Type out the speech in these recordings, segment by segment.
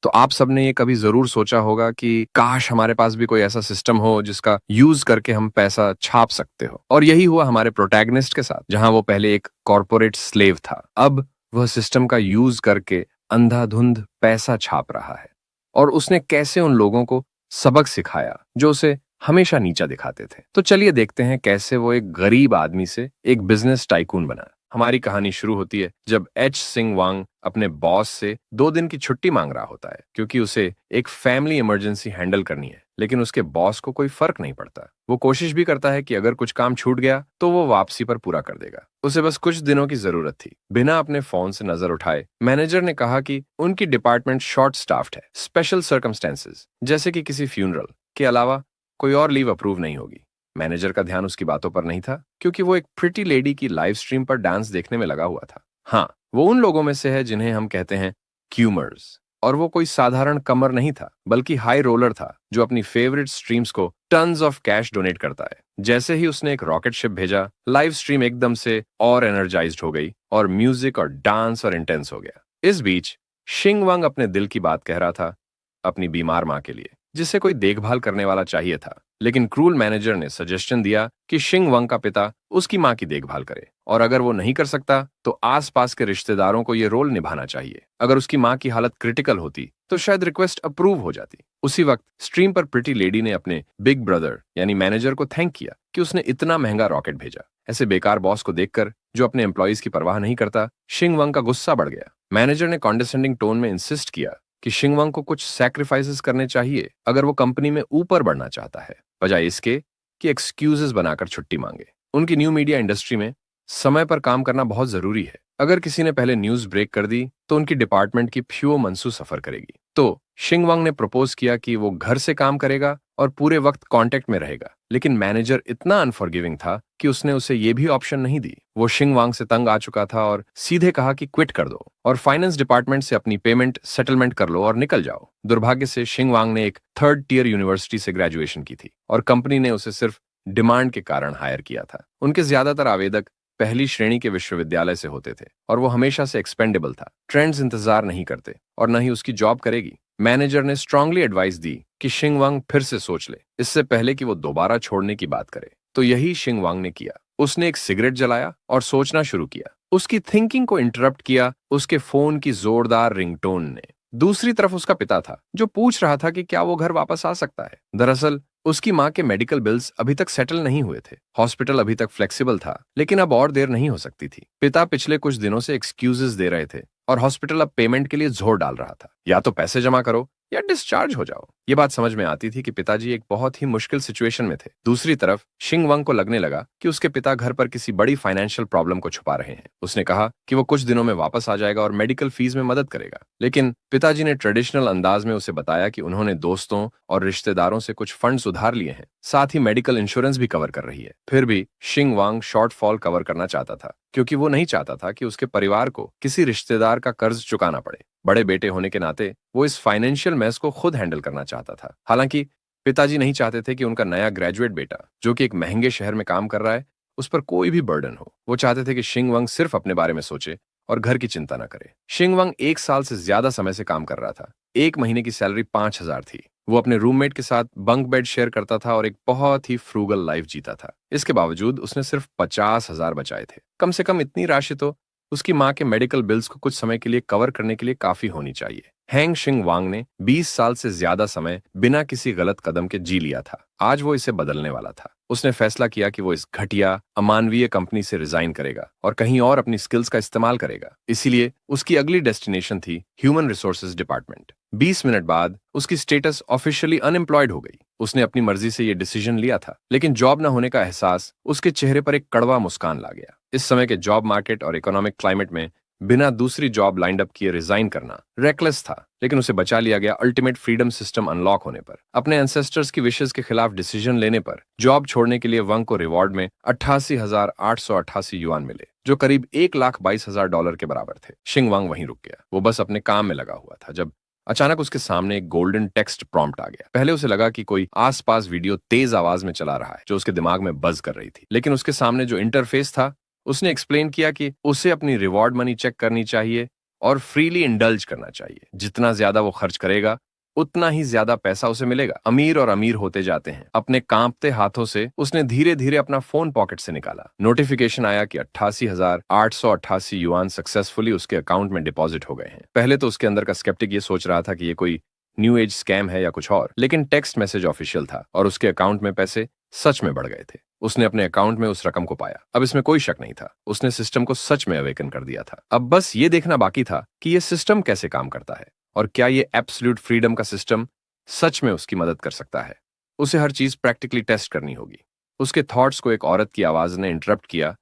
तो आप सबने ये कभी ज़रूर सोचा होगा कि काश हमारे पास भी कोई ऐसा सिस्टम हो जिसका यूज़ करके हम पैसा छाप सकते हो। और यही हुआ हमारे प्रोटैगनिस्ट के साथ, जहाँ वो पहले एक कॉर्पोरेट स्लेव था। अब वह सिस्टम का यूज़ करके अंधाधुंध पैसा छाप रहा है। और उसने कैसे उन लोगों को सबक सिखाया जो उसे हमेशा नीचा दिखाते थे। तो चलिए देखते हैं कैसे वो एक गरीब आदमी से एक बिजनेस टाइकून बना। हमारी कहानी शुरू होती है जब एच सिंह वांग अपने बॉस से 2 दिन की छुट्टी मांग रहा होता है, क्योंकि उसे एक फैमिली इमरजेंसी हैंडल करनी है। लेकिन उसके बॉस को कोई फर्क नहीं पड़ता। वो कोशिश भी करता है कि अगर कुछ काम छूट गया तो वो वापसी पर पूरा कर देगा। उसे बस कुछ दिनों की जरूरत थी। बिना अपने फोन से नजर उठाए मैनेजर ने कहा कि उनकी डिपार्टमेंट शॉर्ट स्टाफ्ड है। स्पेशल सर्कमस्टेंसेस जैसे कि किसी फ्यूनरल के अलावा कोई और लीव अप्रूव नहीं होगी। मैनेजर का ध्यान उसकी बातों पर नहीं था, क्योंकि वो एक प्रिटी लेडी की लाइव स्ट्रीम पर डांस देखने में लगा हुआ था। हाँ, वो उन लोगों में से है जिन्हें हम कहते हैं क्यूमर्स। और वो कोई साधारण कमर नहीं था, बल्कि हाई रोलर था जो अपनी फेवरेट स्ट्रीम्स को टन्स ऑफ कैश डोनेट करता है। जैसे ही उसने एक रॉकेट शिप भेजा, लाइव स्ट्रीम एकदम से और एनर्जाइज्ड हो गई और म्यूजिक और डांस और इंटेंस हो गया। इस बीच शिंग वांग अपने दिल की बात कह रहा था अपनी बीमार माँ के लिए, जिसे कोई देखभाल करने वाला चाहिए था। लेकिन क्रूल मैनेजर ने सजेशन दिया कि शिंग वांग का पिता उसकी माँ की देखभाल करे, और अगर वो नहीं कर सकता तो आसपास के रिश्तेदारों को ये रोल निभाना चाहिए। अगर उसकी माँ की हालत क्रिटिकल होती तो शायद रिक्वेस्ट अप्रूव हो जाती। उसी वक्त स्ट्रीम पर प्रिटी लेडी ने अपने बिग ब्रदर यानी मैनेजर को थैंक किया कि उसने इतना महंगा रॉकेट भेजा। ऐसे बेकार बॉस को देखकर जो अपने एम्प्लॉइज की परवाह नहीं करता, शिंग वांग का गुस्सा बढ़ गया। मैनेजर ने कॉन्डेसेंडिंग टोन में इंसिस्ट किया कि शिंग वांग को कुछ सैक्रिफाइसेस करने चाहिए अगर वो कंपनी में ऊपर बढ़ना चाहता है, बजाय इसके कि एक्सक्यूजेस बनाकर छुट्टी मांगे। उनकी न्यू मीडिया इंडस्ट्री में समय पर काम करना बहुत जरूरी है। अगर किसी ने पहले न्यूज ब्रेक कर दी तो उनकी डिपार्टमेंट की फ्यूओ मंसू सफर करेगी। तो शिंग वांग ने प्रपोज किया कि वो घर से काम करेगा और पूरे वक्त कांटेक्ट में रहेगा। लेकिन मैनेजर इतना अनफॉरगिविंग था कि उसने उसे ये भी ऑप्शन नहीं दी। वो शिंग वांग से तंग आ चुका था और सीधे कहा कि क्विट कर दो और फाइनेंस डिपार्टमेंट से अपनी पेमेंट सेटलमेंट कर लो और निकल जाओ। दुर्भाग्य से शिंग वांग ने एक 3rd-tier यूनिवर्सिटी से ग्रेजुएशन की थी और कंपनी ने उसे सिर्फ डिमांड के कारण हायर किया था। उनके ज्यादातर आवेदक पहली श्रेणी के विश्वविद्यालय से होते थे और वो हमेशा से एक्सपेंडेबल था। ट्रेंड्स इंतजार नहीं करते और न ही उसकी जॉब करेगी। मैनेजर ने स्ट्रांगली एडवाइस दी कि शिंग वांग फिर से सोच ले, इससे पहले कि वो दोबारा छोड़ने की बात करे। तो यही शिंग वांग ने किया। उसने एक सिगरेट जलाया और सोचना शुरू किया। उसकी थिंकिंग को इंटरप्ट किया उसके फोन की जोरदार रिंगटोन ने। दूसरी तरफ उसका पिता था जो पूछ रहा था कि क्या वो घर वापस आ सकता है। दरअसल उसकी माँ के मेडिकल बिल्स अभी तक सेटल नहीं हुए थे। हॉस्पिटल अभी तक फ्लेक्सिबल था, लेकिन अब और देर नहीं हो सकती थी। पिता पिछले कुछ दिनों से एक्सक्यूजेस दे रहे थे और हॉस्पिटल अब पेमेंट के लिए जोर डाल रहा था। या तो पैसे जमा करो या डिस्चार्ज हो जाओ। ये बात समझ में आती थी कि पिताजी एक बहुत ही मुश्किल सिचुएशन में थे। दूसरी तरफ शिंग वांग को लगने लगा कि उसके पिता घर पर किसी बड़ी फाइनेंशियल प्रॉब्लम को छुपा रहे हैं। उसने कहा कि वो कुछ दिनों में वापस आ जाएगा और मेडिकल फीस में मदद करेगा। लेकिन पिताजी ने ट्रेडिशनल अंदाज में उसे बताया कि उन्होंने दोस्तों और रिश्तेदारों से कुछ फंड्स उधार लिए हैं, साथ ही मेडिकल इंश्योरेंस भी कवर कर रही है। फिर भी शिंग वांग शॉर्टफॉल कवर करना चाहता था, क्योंकि वो नहीं चाहता था कि उसके परिवार को किसी रिश्तेदार का कर्ज चुकाना पड़े। बड़े बेटे होने के नाते वो इस फाइनेंशियल मेस को खुद हैंडल करना चाहता था। हालांकि पिताजी नहीं चाहते थे कि उनका नया ग्रेजुएट बेटा, जो कि एक महंगे शहर में काम कर रहा है, उस पर कोई भी बर्डन हो। वो चाहते थे कि शिंग वांग सिर्फ अपने बारे में सोचे और घर की चिंता न करे। शिंग वांग 1 साल से ज्यादा समय से काम कर रहा था। एक महीने की सैलरी 5,000 थी। वो अपने रूममेट के साथ बंक बेड शेयर करता था और एक बहुत ही फ्रूगल लाइफ जीता था। इसके बावजूद उसने सिर्फ 50,000 बचाए थे। कम से कम इतनी राशि तो उसकी माँ के मेडिकल बिल्स को कुछ समय के लिए कवर करने के लिए काफी होनी चाहिए। हैंग शिंग वांग ने 20 साल से ज्यादा समय बिना किसी गलत कदम के जी लिया था। आज वो इसे बदलने वाला था। उसने फैसला किया कि वो इस घटिया अमानवीय कंपनी से रिजाइन करेगा और कहीं और अपनी स्किल्स का इस्तेमाल करेगा। इसीलिए उसकी अगली डेस्टिनेशन थी ह्यूमन रिसोर्सेज डिपार्टमेंट। 20 मिनट बाद उसकी स्टेटस ऑफिशियली अनएम्प्लॉयड हो गई। उसने अपनी मर्जी से ये डिसीजन लिया था, लेकिन जॉब न होने का एहसास उसके चेहरे पर एक कड़वा मुस्कान ला गया। इस समय के जॉब मार्केट और इकोनॉमिक क्लाइमेट में बिना दूसरी जॉब लाइंड अप किए रिजाइन करना रेकलेस था, लेकिन उसे बचा लिया गया अल्टीमेट फ्रीडम सिस्टम अनलॉक होने पर। अपने एंसेस्टर्स की विशेस के खिलाफ डिसीजन लेने पर जॉब छोड़ने के लिए वंग को रिवॉर्ड में 88,888 युआन मिले, जो करीब $1,22,000 के बराबर थे। शिंग वांग वहीं रुक गया। वो बस अपने काम में लगा हुआ था जब अचानक उसके सामने एक गोल्डन टेक्स्ट प्रॉम्प्ट आ गया। पहले उसे लगा कि कोई आसपास वीडियो तेज आवाज में चला रहा है जो उसके दिमाग में बज कर रही थी, लेकिन उसके सामने जो इंटरफेस था उसने एक्सप्लेन किया कि उसे अपनी रिवॉर्ड मनी चेक करनी चाहिए और फ्रीली इंडल्ज करना चाहिए। जितना ज्यादा वो खर्च करेगा उतना ही ज्यादा पैसा उसे मिलेगा। अमीर और अमीर होते जाते हैं। अपने कांपते हाथों से उसने धीरे धीरे अपना फोन पॉकेट से निकाला। नोटिफिकेशन आया कि 88,888 युआन सक्सेसफुली उसके अकाउंट में डिपॉजिट हो गए हैं। पहले तो उसके अंदर का स्केप्टिक ये सोच रहा था कि ये कोई न्यू एज स्कैम है या कुछ और, लेकिन टेक्स्ट मैसेज ऑफिशियल था और उसके अकाउंट में पैसे सच में बढ़ गए थे। उसने अपने अकाउंट में उस रकम को पाया। अब इसमें कोई शक नहीं था, उसने सिस्टम को सच में अवेकन कर दिया था। अब बस ये देखना बाकी था कि ये सिस्टम कैसे काम करता है और क्या ये एब्सोल्यूट फ्रीडम का सिस्टम सच में उसकी मदद कर सकता है। उसे हर चीज प्रैक्टिकली टेस्ट करनी होगी। उसके थॉट्स को एक औरत की आवाज ने इंटरप्ट किया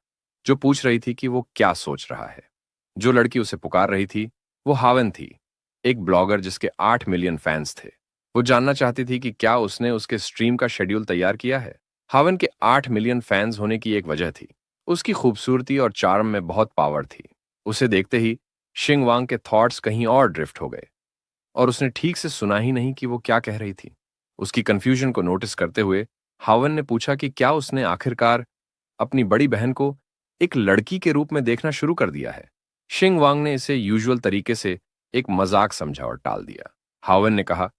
जो पूछ रही थी कि वो क्या सोच रहा है। जो लड़की उसे पुकार रही थी वो हावन थी, एक ब्लॉगर जिसके 8 मिलियन फैंस थे। वो जानना चाहती थी कि क्या उसने उसके स्ट्रीम का शेड्यूल तैयार किया है। हावन के 8 मिलियन फैंस होने की एक वजह थी, उसकी खूबसूरती और चार्म में बहुत पावर थी। उसे देखते ही शिंग वांग के थॉट्स कहीं और ड्रिफ्ट हो गए और उसने ठीक से सुना ही नहीं कि वो क्या कह रही थी। उसकी कंफ्यूजन को नोटिस करते हुए हावन ने पूछा कि क्या उसने आखिरकार अपनी बड़ी बहन को एक लड़की के रूप में देखना शुरू कर दिया है। शिंग वांग ने इसे यूजुअल तरीके से एक मजाक समझा और टाल दिया। हावन ने कहा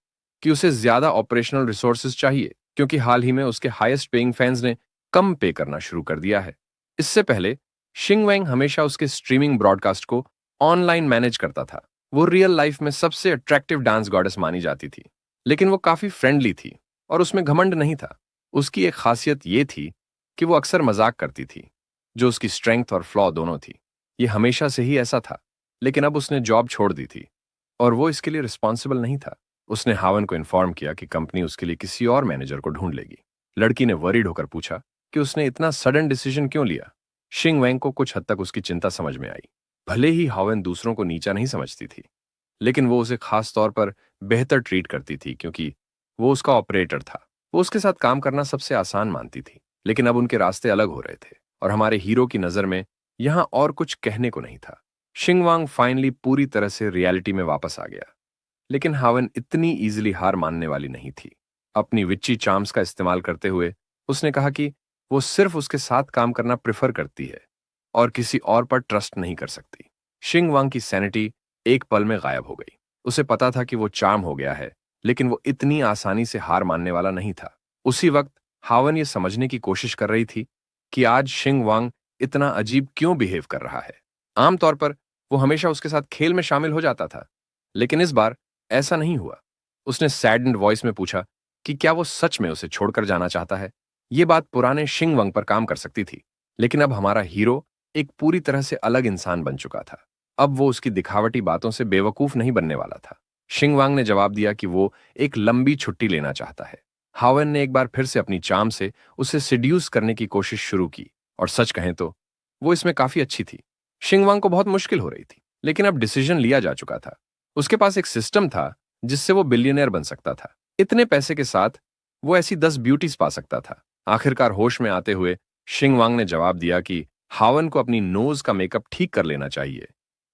कि उसे ज्यादा ऑपरेशनल रिसोर्सेज चाहिए क्योंकि हाल ही में उसके हाईएस्ट पेइंग फैंस ने कम पे करना शुरू कर दिया है। इससे पहले शिंग वैंग हमेशा उसके स्ट्रीमिंग ब्रॉडकास्ट को ऑनलाइन मैनेज करता था। वो रियल लाइफ में सबसे अट्रैक्टिव डांस गॉडेस मानी जाती थी, लेकिन वो काफी फ्रेंडली थी और उसमें घमंड नहीं था। उसकी एक खासियत ये थी कि वो अक्सर मजाक करती थी, जो उसकी स्ट्रेंथ और फ्लॉ दोनों थी। ये हमेशा से ही ऐसा था, लेकिन अब उसने जॉब छोड़ दी थी और वो इसके लिए रिस्पॉन्सिबल नहीं था। उसने हावन को इन्फॉर्म किया कि कंपनी उसके लिए किसी और मैनेजर को ढूंढ लेगी। लड़की ने वरीड होकर पूछा कि उसने इतना सडन डिसीजन क्यों लिया। शिंग वैंग को कुछ हद तक उसकी चिंता समझ में आई। भले ही हावन दूसरों को नीचा नहीं समझती थी, लेकिन वो उसे खास तौर पर बेहतर ट्रीट करती थी क्योंकि वो उसका ऑपरेटर था। वो उसके साथ काम करना सबसे आसान मानती थी, लेकिन अब उनके रास्ते अलग हो रहे थे और हमारे हीरो की नजर में यहां और कुछ कहने को नहीं था। शिंग वांग फाइनली पूरी तरह से रियलिटी में वापस आ गया, लेकिन हावन इतनी इजीली हार मानने वाली नहीं थी। अपनी विच्ची चार्म्स का इस्तेमाल करते हुए उसने कहा कि वो सिर्फ उसके साथ काम करना प्रेफर करती है और किसी और पर ट्रस्ट नहीं कर सकती। शिंग वांग की सैनिटी एक पल में गायब हो गई। उसे पता था कि वो चार्म हो गया है, लेकिन वो इतनी आसानी से हार मानने वाला नहीं था। उसी वक्त हावन ये समझने की कोशिश कर रही थी कि आज शिंग वांग इतना अजीब क्यों बिहेव कर रहा है। आमतौर पर वो हमेशा उसके साथ खेल में शामिल हो जाता था, लेकिन इस बार ऐसा नहीं हुआ। उसने सैडेंड वॉइस में पूछा कि क्या वो सच में उसे छोड़कर जाना चाहता है। ये बात पुराने शिंग वंग पर काम कर सकती थी, लेकिन अब हमारा हीरो एक पूरी तरह से अलग इंसान बन चुका था। अब वो उसकी दिखावटी बातों से बेवकूफ नहीं बनने वाला था। शिंग वांग ने जवाब दिया कि वो एक लंबी छुट्टी लेना चाहता है। हावन ने एक बार फिर से अपनी चार्म से उसे सिड्यूस करने की कोशिश शुरू की और सच कहें तो वो इसमें काफी अच्छी थी। शिंग वांग को बहुत मुश्किल हो रही थी, लेकिन अब डिसीजन लिया जा चुका था। उसके पास एक सिस्टम था जिससे वो बिलियनियर बन सकता था। इतने पैसे के साथ वो ऐसी 10 ब्यूटीज पा सकता था। आखिरकार होश में आते हुए शिंग वांग ने जवाब दिया कि हावन को अपनी नोज का मेकअप ठीक कर लेना चाहिए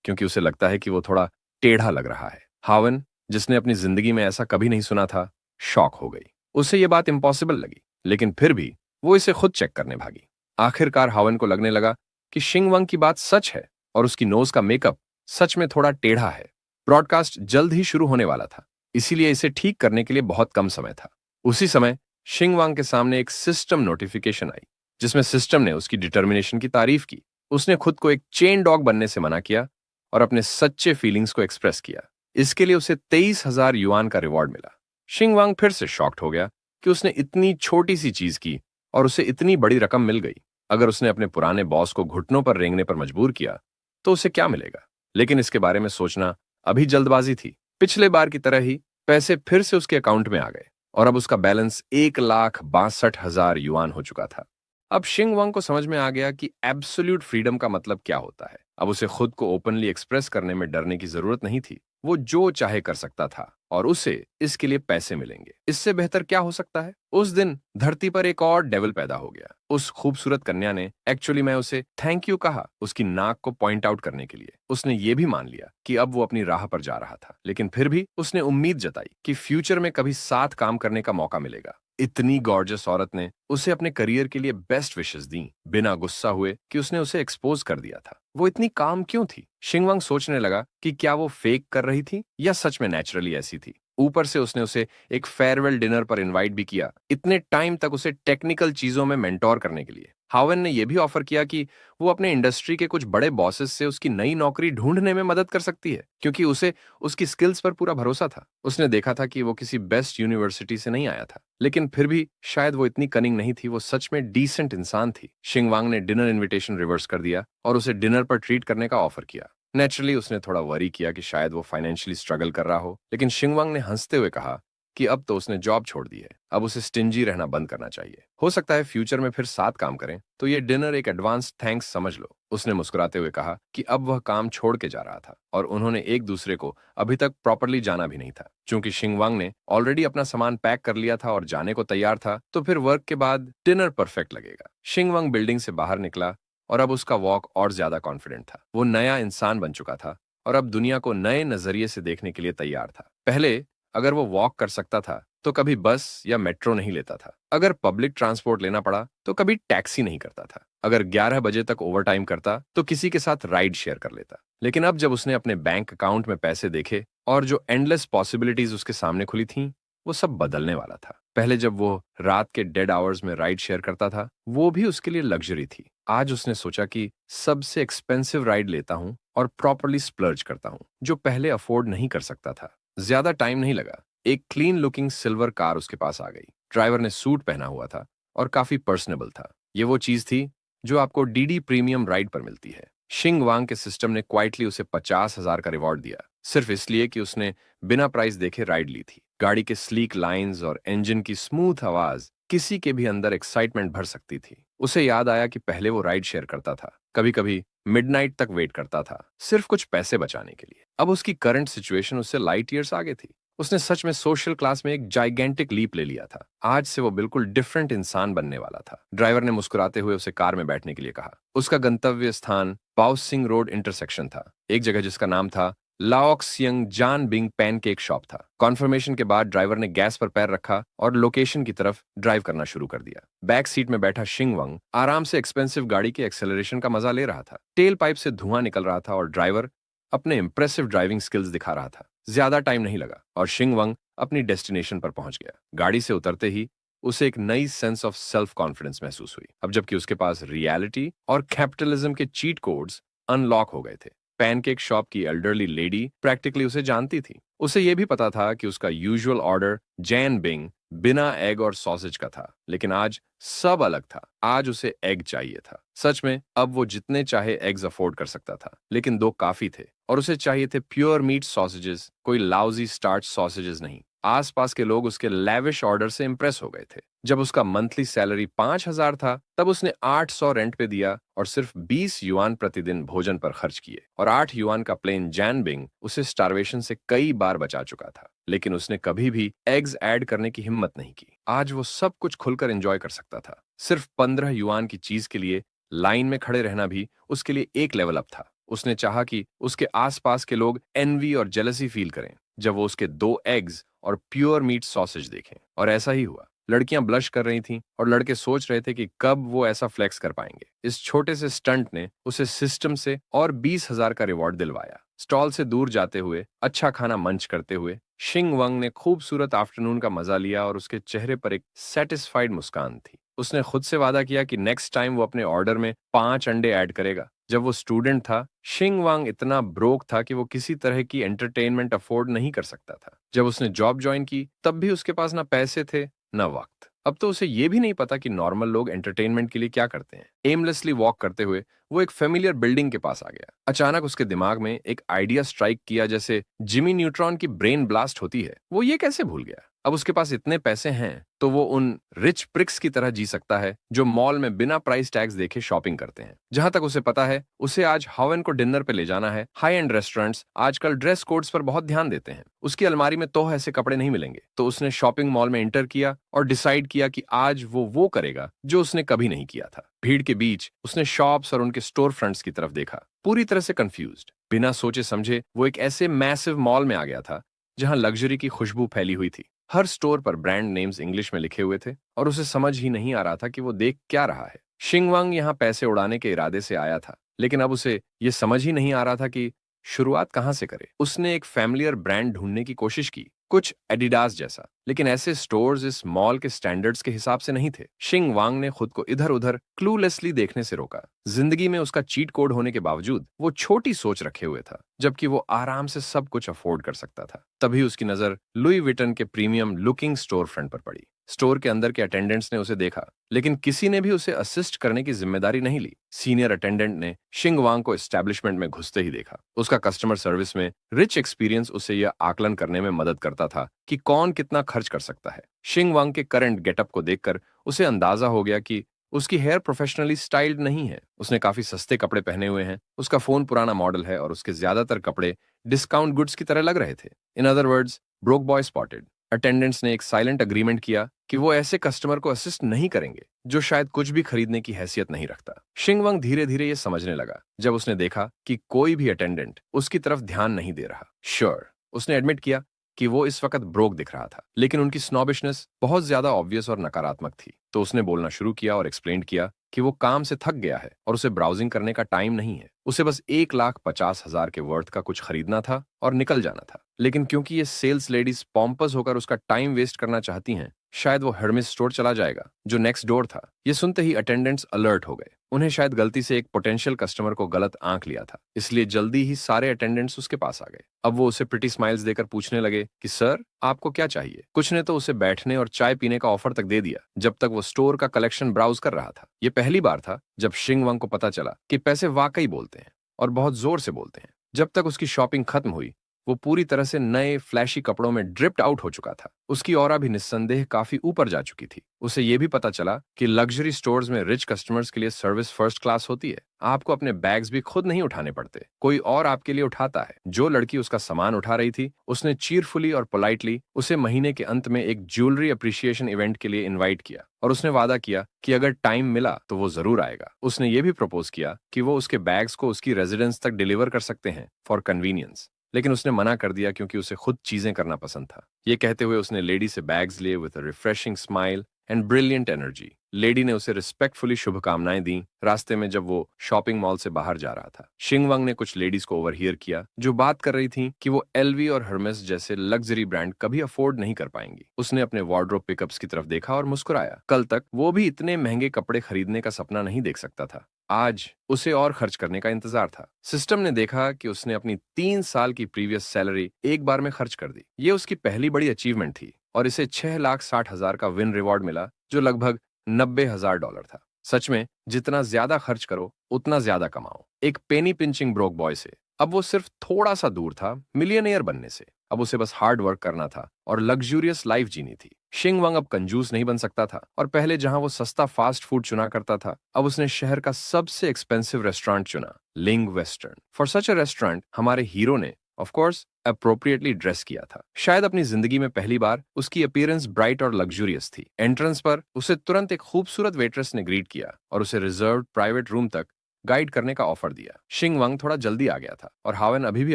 क्योंकि उसे लगता है कि वो थोड़ा टेढ़ा लग रहा है। हावन, जिसने अपनी जिंदगी में ऐसा कभी नहीं सुना था, शॉक हो गई। उसे ये बात इम्पॉसिबल लगी, लेकिन फिर भी वो इसे खुद चेक करने भागी। आखिरकार हावन को लगने लगा कि शिंग वांग की बात सच है और उसकी नोज का मेकअप सच में थोड़ा टेढ़ा है। ब्रॉडकास्ट जल्द ही शुरू होने वाला था, इसीलिए इसे ठीक करने के लिए बहुत कम समय था। उसी समय शिंग वांग के सामने एक सिस्टम नोटिफिकेशन आई जिसमें सिस्टम ने उसकी डिटर्मिनेशन की तारीफ की। उसने खुद को एक चेन डॉग बनने से मना किया और अपने सच्चे फीलिंग्स को एक्सप्रेस किया। इसके लिए उसे 23,000 युआन का रिवॉर्ड मिला। शिंग वांग फिर से शॉक्ड हो गया कि उसने इतनी छोटी सी चीज की और उसे इतनी बड़ी रकम मिल गई। अगर उसने अपने पुराने बॉस को घुटनों पर रेंगने पर मजबूर किया तो उसे क्या मिलेगा, लेकिन इसके बारे में सोचना अभी जल्दबाजी थी। पिछले बार की तरह ही पैसे फिर से उसके अकाउंट में आ गए और अब उसका बैलेंस 1,62,000 युआन हो चुका था। अब शिंग वांग को समझ में आ गया कि एब्सोल्यूट फ्रीडम का मतलब क्या होता है। अब उसे खुद को ओपनली एक्सप्रेस करने में डरने की जरूरत नहीं थी। वो जो चाहे कर सकता था और उसे इसके लिए पैसे मिलेंगे। इससे बेहतर क्या हो सकता है। उस दिन धरती पर एक और डेविल पैदा हो गया। उस खूबसूरत कन्या ने एक्चुअली मैं उसे थैंक यू कहा उसकी नाक को पॉइंट आउट करने के लिए। उसने ये भी मान लिया कि अब वो अपनी राह पर जा रहा था, लेकिन फिर भी उसने उम्मीद जताई कि फ्यूचर में कभी साथ काम करने का मौका मिलेगा। इतनी गॉर्जियस औरत ने उसे अपने करियर के लिए बेस्ट विशेस दी, बिना गुस्सा हुए कि उसने उसे एक्सपोज कर दिया था। वो इतनी काम क्यों थी? शिंगवांग सोचने लगा कि क्या वो फेक कर रही थी या सच में नेचुरली ऐसी थी। ऊपर से उसने उसे एक फेयरवेल डिनर पर इनवाइट भी किया, इतने टाइम तक उसे टेक्निकल चीजों में मेंटोर करने के लिए। हावन ने यह भी ऑफर किया कि वो अपने इंडस्ट्री के कुछ बड़े बॉसेस से उसकी नई नौकरी ढूंढने में मदद कर सकती है, क्योंकि उसे उसकी स्किल्स पर पूरा भरोसा था। उसने देखा था कि वो किसी बेस्ट यूनिवर्सिटी से नहीं आया था, लेकिन फिर भी शायद वो इतनी कनिंग नहीं थी, वो सच में डिसेंट इंसान थी। शिंगवांग ने डिनर इनविटेशन रिवर्स कर दिया और उसे डिनर पर ट्रीट करने का ऑफर किया। नेचुरली उसने थोड़ा वरी किया कि शायद वो फाइनेंशियली स्ट्रगल कर रहा हो, लेकिन शिंगवांग ने हंसते हुए कहा कि अब तो उसने जॉब छोड़ दी है, अब उसे स्टिंजी रहना बंद करना चाहिए। हो सकता है फ्यूचर में फिर साथ काम करें, तो ये डिनर एक एडवांस थैंक्स समझ लो। उसने मुस्कुराते हुए कहा कि अब वह काम छोड़ के जा रहा था और उन्होंने एक दूसरे को अभी तक प्रॉपरली जाना भी नहीं था। चूंकि शिंगवांग ने ऑलरेडी अपना सामान पैक कर लिया था और जाने को तैयार था, तो फिर वर्क के बाद डिनर परफेक्ट लगेगा। शिंगवांग बिल्डिंग से बाहर निकला और अब उसका वॉक और ज्यादा कॉन्फिडेंट था। वो नया इंसान बन चुका था और अब दुनिया को नए नजरिए से देखने के लिए तैयार था। पहले अगर वो वॉक कर सकता था तो कभी बस या मेट्रो नहीं लेता था। अगर पब्लिक ट्रांसपोर्ट लेना पड़ा तो कभी टैक्सी नहीं करता था। अगर 11 बजे तक ओवरटाइम करता तो किसी के साथ राइड शेयर कर लेता। लेकिन अब जब उसने अपने बैंक अकाउंट में पैसे देखे और जो एंडलेस पॉसिबिलिटीज उसके सामने खुली थीं, वो सब बदलने वाला था। पहले जब वो रात के डेड आवर्स में राइड शेयर करता था, वो भी उसके लिए लग्जरी थी। आज उसने सोचा कि सबसे एक्सपेंसिव राइड लेता हूं और प्रॉपरली स्प्लर्ज करता हूं, जो पहले अफोर्ड नहीं कर सकता था। ज्यादा टाइम नहीं लगा, एक क्लीन लुकिंग सिल्वर कार उसके पास आ गई। ड्राइवर ने सूट पहना हुआ था और काफी पर्सनेबल था। ये वो चीज थी जो आपको डीडी प्रीमियम राइड पर मिलती है। शिंग वांग के सिस्टम ने क्वाइटली उसे 50,000 का रिवॉर्ड दिया, सिर्फ इसलिए कि उसने बिना प्राइस देखे राइड ली थी। गाड़ी के स्लीक लाइंस और इंजन की स्मूथ आवाज किसी के भी अंदर एक्साइटमेंट भर सकती थी। उसे याद आया कि पहले वो राइड शेयर करता था, कभी कभी मिडनाइट तक वेट करता था, सिर्फ कुछ पैसे बचाने के लिए। अब उसकी करंट सिचुएशन उससे लाइट ईयर्स आगे थी। उसने सच में सोशल क्लास में एक जाइगेंटिक लीप ले लिया था। आज से वो बिल्कुल डिफरेंट इंसान बनने वाला था। ड्राइवर ने मुस्कुराते हुए उसे कार में बैठने के लिए कहा। उसका गंतव्य स्थान पाउसिंग रोड इंटरसेक्शन था, एक जगह जिसका नाम था लाओक्सियंग जान बिंग पैनकेक शॉप था। कॉन्फर्मेशन के बाद ड्राइवर ने गैस पर पैर रखा और लोकेशन की तरफ ड्राइव करना शुरू कर दिया। बैक सीट में बैठा शिंगवंग आराम से एक्सपेंसिव गाड़ी के एक्सेलरेशन का मजा ले रहा था। टेल पाइप से धुआं निकल रहा था और ड्राइवर अपने इंप्रेसिव ड्राइविंग स्किल्स दिखा रहा था। ज्यादा टाइम नहीं लगा और शिंगवंग अपनी डेस्टिनेशन पर पहुंच गया। गाड़ी से उतरते ही उसे एक नई सेंस ऑफ सेल्फ कॉन्फिडेंस महसूस हुई, अब जबकि उसके पास रियलिटी और कैपिटलिज्म के चीट कोड्स अनलॉक हो गए थे। पैनकेक शॉप की एल्डरली लेडी प्रैक्टिकली उसे जानती थी। उसे यह भी पता था कि उसका यूजुअल ऑर्डर जैन बिंग बिना एग और सॉसेज का था, लेकिन आज सब अलग था। आज उसे एग चाहिए था। सच में अब वो जितने चाहे एग्स अफोर्ड कर सकता था, लेकिन दो काफी थे और उसे चाहिए थे प्योर मीट सॉसेजेस, कोई लाउजी स्टार्च सॉसेजेस नहीं। आसपास के लोग उसके लैविश ऑर्डर से इंप्रेस हो गए थे। जब उसका मंथली सैलरी 5,000 था, तब उसने 800 रेंट पे दिया और सिर्फ 20 युआन प्रतिदिन भोजन पर खर्च किए, और 8 युआन का प्लेन जैनबिंग उसे स्टारवेशन से कई बार बचा चुका था। लेकिन उसने कभी भी एग्स ऐड करने की हिम्मत नहीं की। आज वो सब कुछ खुलकर एंजॉय कर सकता था। सिर्फ 15 युआन की चीज के लिए लाइन में खड़े रहना भी उसके लिए एक लेवल अप था। उसने चाहा कि उसके आसपास के लोग एनवी और जेलसी फील करें जब वो उसके 2 एग्स और प्योर मीट सॉसेज देखें, और ऐसा ही हुआ। लड़कियां ब्लश कर रही थीं और लड़के सोच रहे थे कि कब वो ऐसा फ्लेक्स कर पाएंगे। इस छोटे से स्टंट ने उसे सिस्टम से और 20,000 का रिवॉर्ड दिलवाया। स्टॉल से दूर जाते हुए, अच्छा खाना मंच करते हुए, शिंग वंग ने खूबसूरत आफ्टरनून का मजा लिया और उसके चेहरे पर एक सेटिस्फाइड मुस्कान थी। उसने खुद से वादा किया कि नेक्स्ट टाइम वो अपने ऑर्डर में 5 अंडे ऐड करेगा। जब वो स्टूडेंट था, शिंग वांग इतना ब्रोक था कि वो किसी तरह की एंटरटेनमेंट अफोर्ड नहीं कर सकता था। जब उसने जॉब ज्वाइन की, तब भी उसके पास ना पैसे थे न वक्त। अब तो उसे ये भी नहीं पता कि नॉर्मल लोग एंटरटेनमेंट के लिए क्या करते हैं। एमलेसली वॉक करते हुए वो एक फेमिलियर बिल्डिंग के पास आ गया। अचानक उसके दिमाग में एक आइडिया स्ट्राइक किया, जैसे जिमी न्यूट्रॉन की ब्रेन ब्लास्ट होती है। वो ये कैसे भूल गया? अब उसके पास इतने पैसे हैं तो वो उन रिच प्रिक्स की तरह जी सकता है जो मॉल में बिना प्राइस टैग्स देखे शॉपिंग करते हैं। जहां तक उसे पता है, उसे आज हावन को डिनर पे ले जाना है। हाई एंड रेस्टोरेंट्स आजकल ड्रेस कोड्स पर बहुत ध्यान देते हैं। उसकी अलमारी में तो ऐसे कपड़े नहीं मिलेंगे। तो उसने शॉपिंग मॉल में एंटर किया और डिसाइड किया कि आज वो करेगा जो उसने कभी नहीं किया था। भीड़ के बीच उसने शॉप्स और उनके स्टोर फ्रंट्स की तरफ देखा, पूरी तरह से कंफ्यूज्ड। बिना सोचे समझे वो एक ऐसे मैसिव मॉल में आ गया था जहां लग्जरी की खुशबू फैली हुई थी। हर स्टोर पर ब्रांड नेम्स इंग्लिश में लिखे हुए थे और उसे समझ ही नहीं आ रहा था कि वो देख क्या रहा है। शिंगवांग यहाँ पैसे उड़ाने के इरादे से आया था, लेकिन अब उसे ये समझ ही नहीं आ रहा था कि शुरुआत कहाँ से करे। उसने एक फैमिलियर ब्रांड ढूंढने की कोशिश की, कुछ एडिडास जैसा, लेकिन ऐसे स्टोर्स इस मॉल के स्टैंडर्ड्स के हिसाब से नहीं थे। शिंग वांग ने खुद को इधर उधर क्लूलेसली देखने से रोका। जिंदगी में उसका चीट कोड होने के बावजूद वो छोटी सोच रखे हुए था, जबकि वो आराम से सब कुछ अफोर्ड कर सकता था। तभी उसकी नजर लुई विटन के प्रीमियम लुकिंग स्टोर फ्रंट पर पड़ी। स्टोर के अंदर के अटेंडेंट्स ने उसे देखा, लेकिन किसी ने भी उसे असिस्ट करने की जिम्मेदारी नहीं ली। सीनियर अटेंडेंट ने शिंग वांग को एस्टेब्लिशमेंट में घुसते ही देखा। उसका कस्टमर सर्विस में रिच एक्सपीरियंस उसे यह आकलन करने में मदद करता था कि कौन कितना खर्च कर सकता है। शिंग वांग के करंट गेटअप को देखकर उसे अंदाजा हो गया कि उसकी हेयर प्रोफेशनली स्टाइल्ड नहीं है। उसने काफी सस्ते कपड़े पहने हुए हैं, उसका फोन पुराना मॉडल है और उसके ज्यादातर कपड़े डिस्काउंट गुड्स की तरह लग रहे थे। In other words, broke boy spotted. Attendants ने एक साइलेंट अग्रीमेंट किया कि वो ऐसे कस्टमर को असिस्ट नहीं करेंगे जो शायद कुछ भी खरीदने की हैसियत नहीं रखता। शिंगवंग धीरे धीरे ये समझने लगा जब उसने देखा कि कोई भी अटेंडेंट उसकी तरफ ध्यान नहीं दे रहा। श्योर, उसने एडमिट किया कि वो इस वक्त ब्रोक दिख रहा था, लेकिन उनकी स्नॉबिशनेस बहुत ज्यादा ऑब्वियस और नकारात्मक थी। तो उसने बोलना शुरू किया और एक्सप्लेन किया कि वो काम से थक गया है और उसे ब्राउजिंग करने का टाइम नहीं है। उसे बस 1,50,000 के वर्थ का कुछ खरीदना था और निकल जाना था। लेकिन क्योंकि ये सेल्स लेडीज पॉम्पस होकर उसका टाइम वेस्ट करना चाहती हैं, शायद वो हर्मिस स्टोर चला जाएगा जो नेक्स्ट डोर था। ये सुनते ही अटेंडेंट्स अलर्ट हो गए। उन्हें शायद गलती से एक पोटेंशियल कस्टमर को गलत आंक लिया था, इसलिए जल्दी ही सारे अटेंडेंट्स उसके पास आ गए। अब वो उसे प्रिटी स्माइल्स देकर पूछने लगे कि सर, आपको क्या चाहिए। कुछ ने तो उसे बैठने और चाय पीने का ऑफर तक दे दिया जब तक वो स्टोर का कलेक्शन ब्राउज कर रहा था। ये पहली बार था जब शिंगवंग को पता चला कि पैसे वाकई बोलते हैं और बहुत जोर से बोलते हैं। जब तक उसकी शॉपिंग खत्म हुई, वो पूरी तरह से नए फ्लैशी कपड़ों में ड्रिप्ड आउट हो चुका था। उसकी ऑरा भी निस्संदेह काफी ऊपर जा चुकी थी। उसे यह भी पता चला कि लग्जरी स्टोर्स में रिच कस्टमर्स के लिए सर्विस फर्स्ट क्लास होती है। आपको अपने बैग्स भी खुद नहीं उठाने पड़ते, कोई और आपके लिए उठाता है। जो लड़की उसका सामान उठा रही थी, उसने चीयरफुली और पोलाइटली उसे महीने के अंत में एक ज्वेलरी अप्रिसिएशन इवेंट के लिए इनवाइट किया और उसने वादा किया कि अगर टाइम मिला तो वो जरूर आएगा। उसने ये भी प्रपोज किया कि वो उसके बैग्स को उसकी रेजिडेंस तक डिलीवर कर सकते हैं फॉर कन्वीनियंस, लेकिन उसने मना कर दिया क्योंकि उसे खुद चीजें करना पसंद था। ये कहते हुए उसने लेडी से बैग्स लिए with a refreshing smile and brilliant energy. Lady ने उसे रिस्पेक्टफुली शुभकामनाएं दी रास्ते में जब वो शॉपिंग मॉल से बाहर जा रहा था। शिंगवंग ने कुछ लेडीज को ओवरहियर किया जो बात कर रही थीं कि वो एलवी और हर्मेस जैसे लग्जरी ब्रांड कभी अफोर्ड नहीं कर पाएंगी। उसने अपने वार्डरोब पिकअप्स की तरफ देखा और मुस्कुराया। कल तक वो भी इतने महंगे कपड़े खरीदने का सपना नहीं देख सकता था, आज उसे और खर्च करने का इंतजार था। सिस्टम ने देखा कि उसने अपनी 3 साल की प्रीवियस सैलरी एक बार में खर्च कर दी। ये उसकी पहली बड़ी अचीवमेंट थी और इसे 6,60,000 का विन रिवॉर्ड मिला जो लगभग $90,000 था। सच में, जितना ज्यादा खर्च करो उतना ज्यादा कमाओ। एक पेनी पिंचिंग ब्रोक बॉय से अब वो सिर्फ थोड़ा सा दूर था मिलियनेयर बनने से। अब उसे बस हार्ड वर्क करना था और लग्जूरियस लाइफ जीनी थी। शिंगवंग अब कंजूस नहीं बन सकता था और पहले जहां वो सस्ता फास्ट फूड चुना करता था, अब उसने शहर का सबसे एक्सपेंसिव रेस्टोरेंट चुना, लिंग western. For such a restaurant हमारे हीरो ने ऑफ कोर्स अप्रोप्रिएटली ड्रेस किया था। शायद अपनी जिंदगी में पहली बार उसकी अपीयरेंस ब्राइट और लग्जूरियस थी। एंट्रेंस पर उसे तुरंत एक खूबसूरत वेट्रेस ने ग्रीट किया और उसे रिजर्व प्राइवेट रूम तक गाइड करने का ऑफर दिया। शिंगवंग थोड़ा जल्दी आ गया था और हावन अभी भी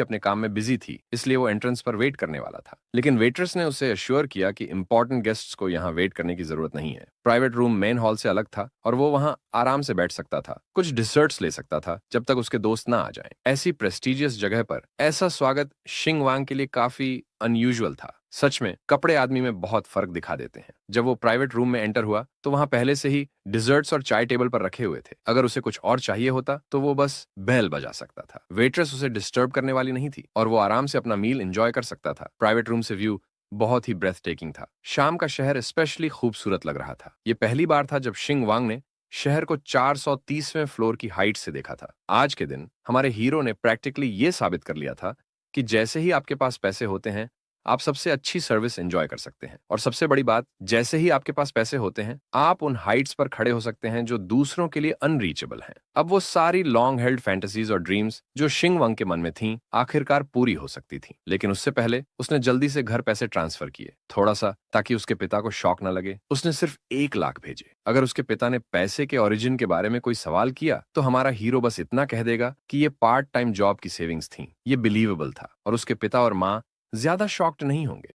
अपने काम में बिजी थी, इसलिए वो एंट्रेंस पर वेट करने वाला था। लेकिन वेट्रेस ने उसे अश्योर किया कि इंपॉर्टेंट गेस्ट्स को यहाँ वेट करने की जरूरत नहीं है। प्राइवेट रूम मेन हॉल से अलग था और वो वहाँ आराम से बैठ सकता था, कुछ डिसर्ट्स ले सकता था जब तक उसके दोस्त ना आ जाएं। ऐसी प्रेस्टिजियस जगह पर ऐसा स्वागत शिंगवांग के लिए काफी अनयूजुअल था। सच में, कपड़े आदमी में बहुत फर्क दिखा देते हैं। जब वो प्राइवेट रूम में एंटर हुआ तो वहां पहले से ही डिजर्ट्स और चाय टेबल पर रखे हुए थे। अगर उसे कुछ और चाहिए होता तो वो बस बेल बजा सकता था। वेट्रेस उसे डिस्टर्ब करने वाली नहीं थी और वो आराम से अपना मील एंजॉय कर सकता था। प्राइवेट रूम से व्यू बहुत ही ब्रेथ टेकिंग था। शाम का शहर स्पेशली खूबसूरत लग रहा था। ये पहली बार था जब शिंगवांग ने शहर को 430वें फ्लोर की हाइट से देखा था। आज के दिन हमारे हीरो ने प्रैक्टिकली ये साबित कर लिया था कि जैसे ही आपके पास पैसे होते हैं, आप सबसे अच्छी सर्विस एंजॉय कर सकते हैं। और सबसे बड़ी बात, जैसे ही आपके पास पैसे होते हैं, आप उन हाइट्स पर खड़े हो सकते हैं जो दूसरों के लिए अनरीचेबल हैं। अब वो सारी लॉन्ग हेल्ड फैंटेसीज और ड्रीम्स जो शिंगवंग के मन में थीं, आखिरकार पूरी हो सकती थीं। लेकिन उससे पहले उसने जल्दी से घर पैसे ट्रांसफर किए, थोड़ा सा, ताकि उसके पिता को शॉक न लगे। उसने सिर्फ 1 लाख भेजे। अगर उसके पिता ने पैसे के ओरिजिन के बारे में कोई सवाल किया तो हमारा हीरो बस इतना कह देगा कि ये पार्ट टाइम जॉब की सेविंग्स थीं। ये बिलीवेबल था और उसके पिता और माँ ज्यादा शॉक्ड नहीं होंगे।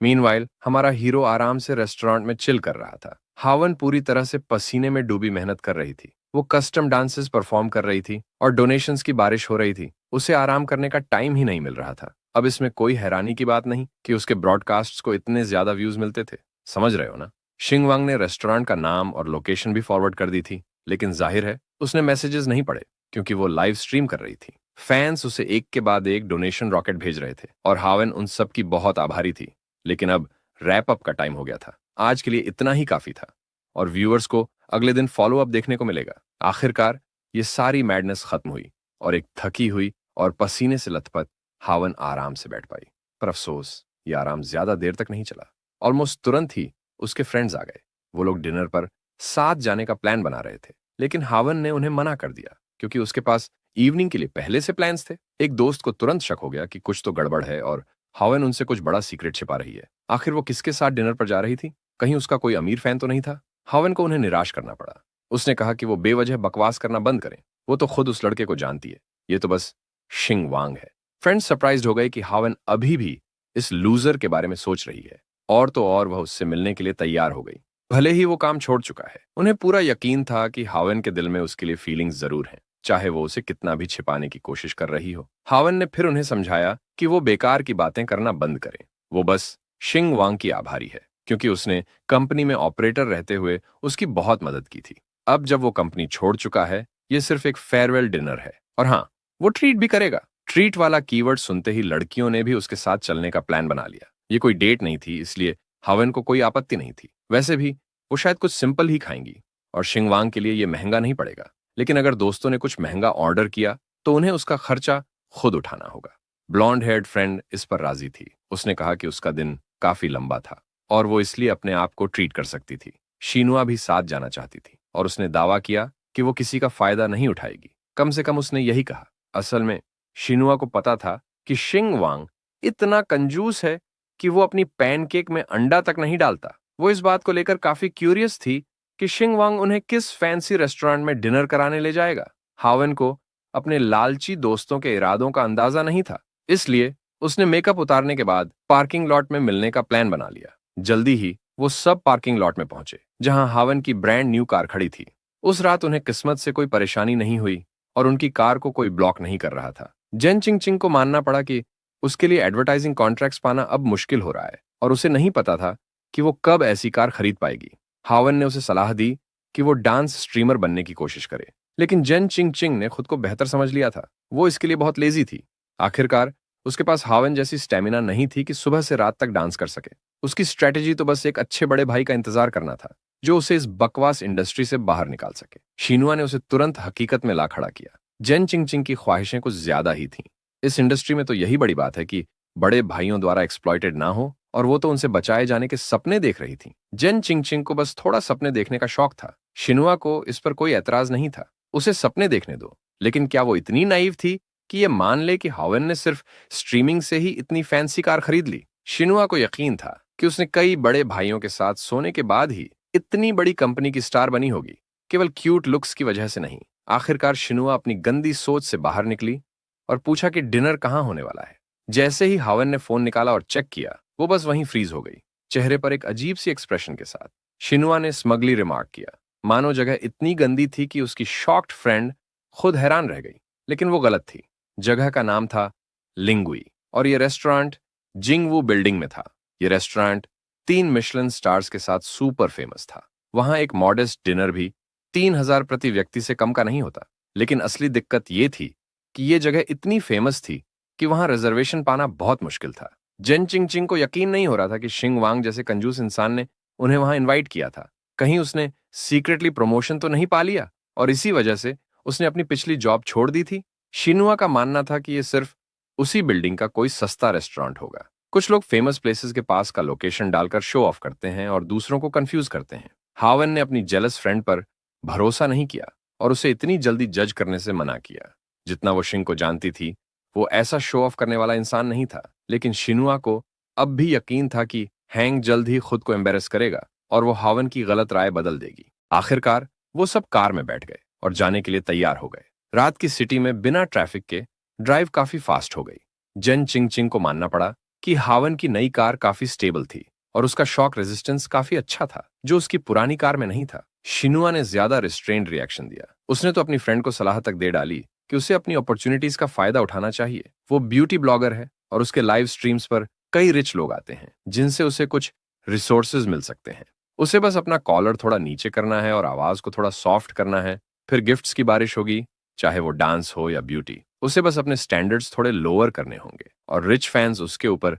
मीनवाइल हमारा हीरो आराम से रेस्टोरेंट में चिल कर रहा था। हावन पूरी तरह से पसीने में डूबी मेहनत कर रही थी। वो कस्टम डांसेस परफॉर्म कर रही थी और डोनेशंस की बारिश हो रही थी। उसे आराम करने का टाइम ही नहीं मिल रहा था। अब इसमें कोई हैरानी की बात नहीं कि उसके ब्रॉडकास्ट्स को इतने ज्यादा व्यूज मिलते थे। समझ रहे हो ना? शिंग वांग ने रेस्टोरेंट का नाम और लोकेशन भी फॉरवर्ड कर दी थी, लेकिन जाहिर है उसने मैसेजेस नहीं पढ़े क्योंकि वो लाइव स्ट्रीम कर रही थी। फैंस उसे एक के बाद एक डोनेशन रॉकेट भेज रहे थे और हावन उन सब की बहुत आभारी थी। लेकिन अब रैप अप का टाइम हो गया था। आज के लिए इतना ही काफी था और व्यूअर्स को अगले दिन फॉलो अप देखने को मिलेगा। आखिरकार ये सारी मैडनेस खत्म हुई और एक थकी हुई और पसीने से लथपथ हावन आराम से बैठ पाई। पर अफसोस, ये आराम ज्यादा देर तक नहीं चला। ऑलमोस्ट तुरंत ही उसके फ्रेंड्स आ गए। वो लोग डिनर पर साथ जाने का प्लान बना रहे थे, लेकिन हावन ने उन्हें मना कर दिया क्योंकि उसके पास इवनिंग के लिए पहले से प्लान्स थे। एक दोस्त को तुरंत शक हो गया कि कुछ तो गड़बड़ है और हावन उनसे कुछ बड़ा सीक्रेट छिपा रही है। आखिर वो किसके साथ डिनर पर जा रही थी? कहीं उसका कोई अमीर फैन तो नहीं था? हावन को उन्हें निराश करना पड़ा। उसने कहा कि वो बेवजह बकवास करना बंद करें। वो तो खुद उस लड़के को जानती है। ये तो बस शिंग वांग है। फ्रेंड्स सरप्राइज्ड हो गए कि हावन अभी भी इस लूजर के बारे में सोच रही है और तो और वह उससे मिलने के लिए तैयार हो गई। भले ही वो काम छोड़ चुका है, उन्हें पूरा यकीन था कि हावन के दिल में उसके लिए फीलिंग्स जरूर हैं, चाहे वो उसे कितना भी छिपाने की कोशिश कर रही हो। हावन ने फिर उन्हें समझाया कि वो बेकार की बातें करना बंद करें। वो बस शिंग वांग की आभारी है क्योंकि उसने कंपनी में ऑपरेटर रहते हुए उसकी बहुत मदद की थी। अब जब वो कंपनी छोड़ चुका है, ये सिर्फ एक फेयरवेल डिनर है। और हाँ, वो ट्रीट भी करेगा। ट्रीट वाला कीवर्ड सुनते ही लड़कियों ने भी उसके साथ चलने का प्लान बना लिया। ये कोई डेट नहीं थी, इसलिए हावन को कोई आपत्ति नहीं थी। वैसे भी वो शायद कुछ सिंपल ही खाएंगी और शिंगवांग के लिए ये महंगा नहीं पड़ेगा। लेकिन अगर दोस्तों ने कुछ महंगा ऑर्डर किया तो उन्हें उसका खर्चा खुद उठाना होगा। ब्लॉन्ड हेयर्ड फ्रेंड इस पर राजी थी। उसने कहा कि उसका दिन काफी लंबा था और वो इसलिए अपने आप को ट्रीट कर सकती थी। शीनुआ भी साथ जाना चाहती थी और उसने दावा किया कि वो किसी का फायदा नहीं उठाएगी। कम से कम उसने यही कहा। असल में शिनुआ को पता था कि शिंग वांग इतना कंजूस है कि वो अपनी पैनकेक में अंडा तक नहीं डालता। वो इस बात को लेकर काफी क्यूरियस थी कि शिंग वांग उन्हें किस फैंसी रेस्टोरेंट में डिनर कराने ले जाएगा। हावन को अपने लालची दोस्तों के इरादों का अंदाजा नहीं था, इसलिए उसने मेकअप उतारने के बाद पार्किंग लॉट में मिलने का प्लान बना लिया। जल्दी ही वो सब पार्किंग लॉट में पहुंचे जहां हावन की ब्रांड न्यू कार खड़ी थी। उस रात उन्हें किस्मत से कोई परेशानी नहीं हुई और उनकी कार को कोई ब्लॉक नहीं कर रहा था। जेन चिंग चिंग को मानना पड़ा कि उसके लिए एडवर्टाइजिंग कॉन्ट्रैक्ट्स पाना अब मुश्किल हो रहा है और उसे नहीं पता था कि वो कब ऐसी कार खरीद पाएगी। हावन ने उसे सलाह दी कि वो डांस स्ट्रीमर बनने की कोशिश करे, लेकिन जेन चिंग चिंग ने खुद को बेहतर समझ लिया था। वो इसके लिए बहुत लेजी थी। आखिरकार उसके पास हावन जैसी स्टेमिना नहीं थी कि सुबह से रात तक डांस कर सके। उसकी स्ट्रेटेजी तो बस एक अच्छे बड़े भाई का इंतजार करना था जो उसे इस बकवास इंडस्ट्री से बाहर निकाल सके। शीनुआ ने उसे तुरंत हकीकत में ला खड़ा किया। जेन चिंग चिंग की ख्वाहिशें कुछ ज्यादा ही थीं। इस इंडस्ट्री में तो यही बड़ी बात है कि बड़े भाइयों द्वारा एक्सप्लॉइटेड ना हो, और वो तो उनसे बचाए जाने के सपने देख रही थी। जेन चिंग चिंग को बस थोड़ा सपने देखने का शौक था। शिनुआ को इस पर कोई एतराज नहीं था। उसे सपने देखने दो, लेकिन क्या वो इतनी नाइव थी कि ये मान ले कि हावन ने सिर्फ स्ट्रीमिंग से ही इतनी फैंसी कार खरीद ली? शिनुआ को यकीन था कि उसने कई बड़े भाइयों के साथ सोने के बाद ही इतनी बड़ी कंपनी की स्टार बनी होगी, केवल क्यूट लुक्स की वजह से नहीं। आखिरकार शिनुआ अपनी गंदी सोच से बाहर निकली और पूछा कि डिनर कहाँ होने वाला है। जैसे ही हावन ने फोन निकाला और चेक किया, वो बस वहीं फ्रीज हो गई, चेहरे पर एक अजीब सी एक्सप्रेशन के साथ। शिनुआ ने स्मगली रिमार्क किया, मानो जगह इतनी गंदी थी कि उसकी शॉक्ड फ्रेंड खुद हैरान रह गई। लेकिन वो गलत थी। जगह का नाम था लिंगुई और ये रेस्टोरेंट जिंगवू बिल्डिंग में था। ये रेस्टोरेंट 3 मिशेलिन स्टार्स के साथ सुपर फेमस था। वहां एक मॉडेस्ट डिनर भी 3000 प्रति व्यक्ति से कम का नहीं होता। लेकिन असली दिक्कत ये थी कि ये जगह इतनी फेमस थी कि वहां रिजर्वेशन पाना बहुत मुश्किल था। जेन चिंग चिंग को यकीन नहीं हो रहा था कि शिंग वांग जैसे कंजूस इंसान ने उन्हें वहां इनवाइट किया था। कहीं उसने सीक्रेटली प्रमोशन तो नहीं पा लिया और इसी वजह से उसने अपनी पिछली जॉब छोड़ दी थी। शिनुआ का मानना था कि ये सिर्फ उसी बिल्डिंग का कोई सस्ता रेस्टोरेंट होगा। कुछ लोग फेमस प्लेसेस के पास का लोकेशन डालकर शो ऑफ करते हैं और दूसरों को कंफ्यूज करते हैं। हावन ने अपनी जेलस फ्रेंड पर भरोसा नहीं किया और उसे इतनी जल्दी जज करने से मना किया। जितना वो शिंग को जानती थी, वो ऐसा शो ऑफ करने वाला इंसान नहीं था। लेकिन शिनुआ को अब भी यकीन था कि हैंग जल्द ही खुद को एम्बेरस करेगा और वो हावन की गलत राय बदल देगी। आखिरकार वो सब कार में बैठ गए और जाने के लिए तैयार हो गए। रात की सिटी में बिना ट्रैफिक के ड्राइव काफी फास्ट हो गई। जेन चिंग चिंग को मानना पड़ा कि हावन की नई कार काफी स्टेबल थी और उसका शॉक रेजिस्टेंस काफी अच्छा था, जो उसकी पुरानी कार में नहीं था। शिनुआ ने ज्यादा रिस्ट्रेन्ड रिएक्शन दिया। उसने तो अपनी फ्रेंड को सलाह तक दे डाली कि उसे अपनी अपॉर्चुनिटीज का फायदा उठाना चाहिए। वो ब्यूटी ब्लॉगर है और उसके लाइव स्ट्रीम्स पर कई रिच लोग आते हैं जिनसे उसे कुछ रिसोर्सेज मिल सकते हैं। उसे बस अपना कॉलर थोड़ा नीचे करना है और आवाज को थोड़ा सॉफ्ट करना है। फिर गिफ्ट्स की बारिश होगी, चाहे वो डांस हो या ब्यूटी। उसे बस अपने स्टैंडर्ड्स थोड़े लोअर करने होंगे और रिच फैंस उसके ऊपर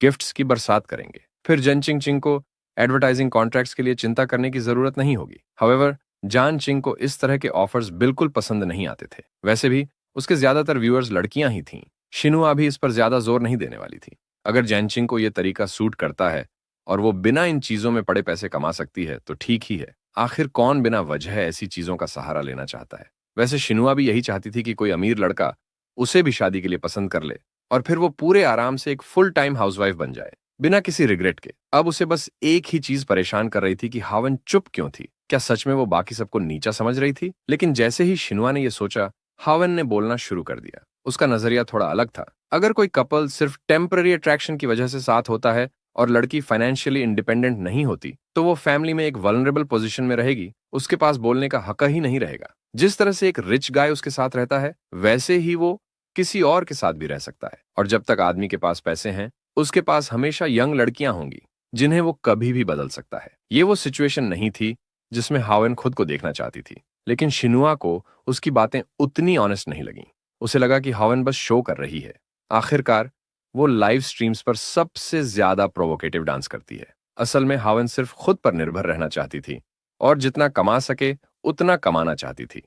गिफ्ट्स की बरसात करेंगे। फिर जन चिंग चिंग को एडवर्टाइजिंग कॉन्ट्रैक्ट्स के लिए चिंता करने की जरूरत नहीं होगी। हाउएवर, जान चिंग को इस तरह के ऑफर्स बिल्कुल पसंद नहीं आते थे। वैसे भी उसके ज्यादातर व्यूअर्स लड़कियां ही थीं। शिनुआ भी इस पर ज्यादा जोर नहीं देने वाली थी। अगर जैनचिंग को यह तरीका सूट करता है और वो बिना इन चीजों में पड़े पैसे कमा सकती है तो ठीक ही है। आखिर कौन बिना वजह ऐसी चीजों का सहारा लेना चाहता है। वैसे शिनुआ भी यही चाहती थी कि कोई अमीर लड़का उसे भी शादी के लिए पसंद कर ले और फिर वो पूरे आराम से एक फुल टाइम हाउसवाइफ बन जाए बिना किसी रिग्रेट के। अब उसे बस एक ही चीज परेशान कर रही थी कि हावन चुप क्यों थी। क्या सच में वो बाकी सबको नीचा समझ रही थी? लेकिन जैसे ही शिनुआ ने यह सोचा, हावन ने बोलना शुरू कर दिया। उसका नजरिया थोड़ा अलग था। अगर कोई कपल सिर्फ टेम्पररी अट्रैक्शन की वजह से साथ होता है और लड़की फाइनेंशियली इंडिपेंडेंट नहीं होती तो वो फैमिली में एक वल्नरेबल पोजीशन में रहेगी। उसके पास बोलने का हक ही नहीं रहेगा। जिस तरह से एक रिच गाय उसके साथ रहता है वैसे ही वो किसी और के साथ भी रह सकता है। और जब तक आदमी के पास पैसे हैं उसके पास हमेशा यंग लड़कियां होंगी जिन्हें वो कभी भी बदल सकता है। ये वो सिचुएशन नहीं थी जिसमें हावन खुद को देखना चाहती थी। लेकिन शिनुआ को उसकी बातें उतनी ऑनेस्ट नहीं लगीं। उसे लगा कि हावन बस शो कर रही है। आखिरकार वो लाइव स्ट्रीम्स पर सबसे ज्यादा प्रोवोकेटिव डांस करती है। असल में हावन सिर्फ खुद पर निर्भर रहना चाहती थी और जितना कमा सके उतना कमाना चाहती थी।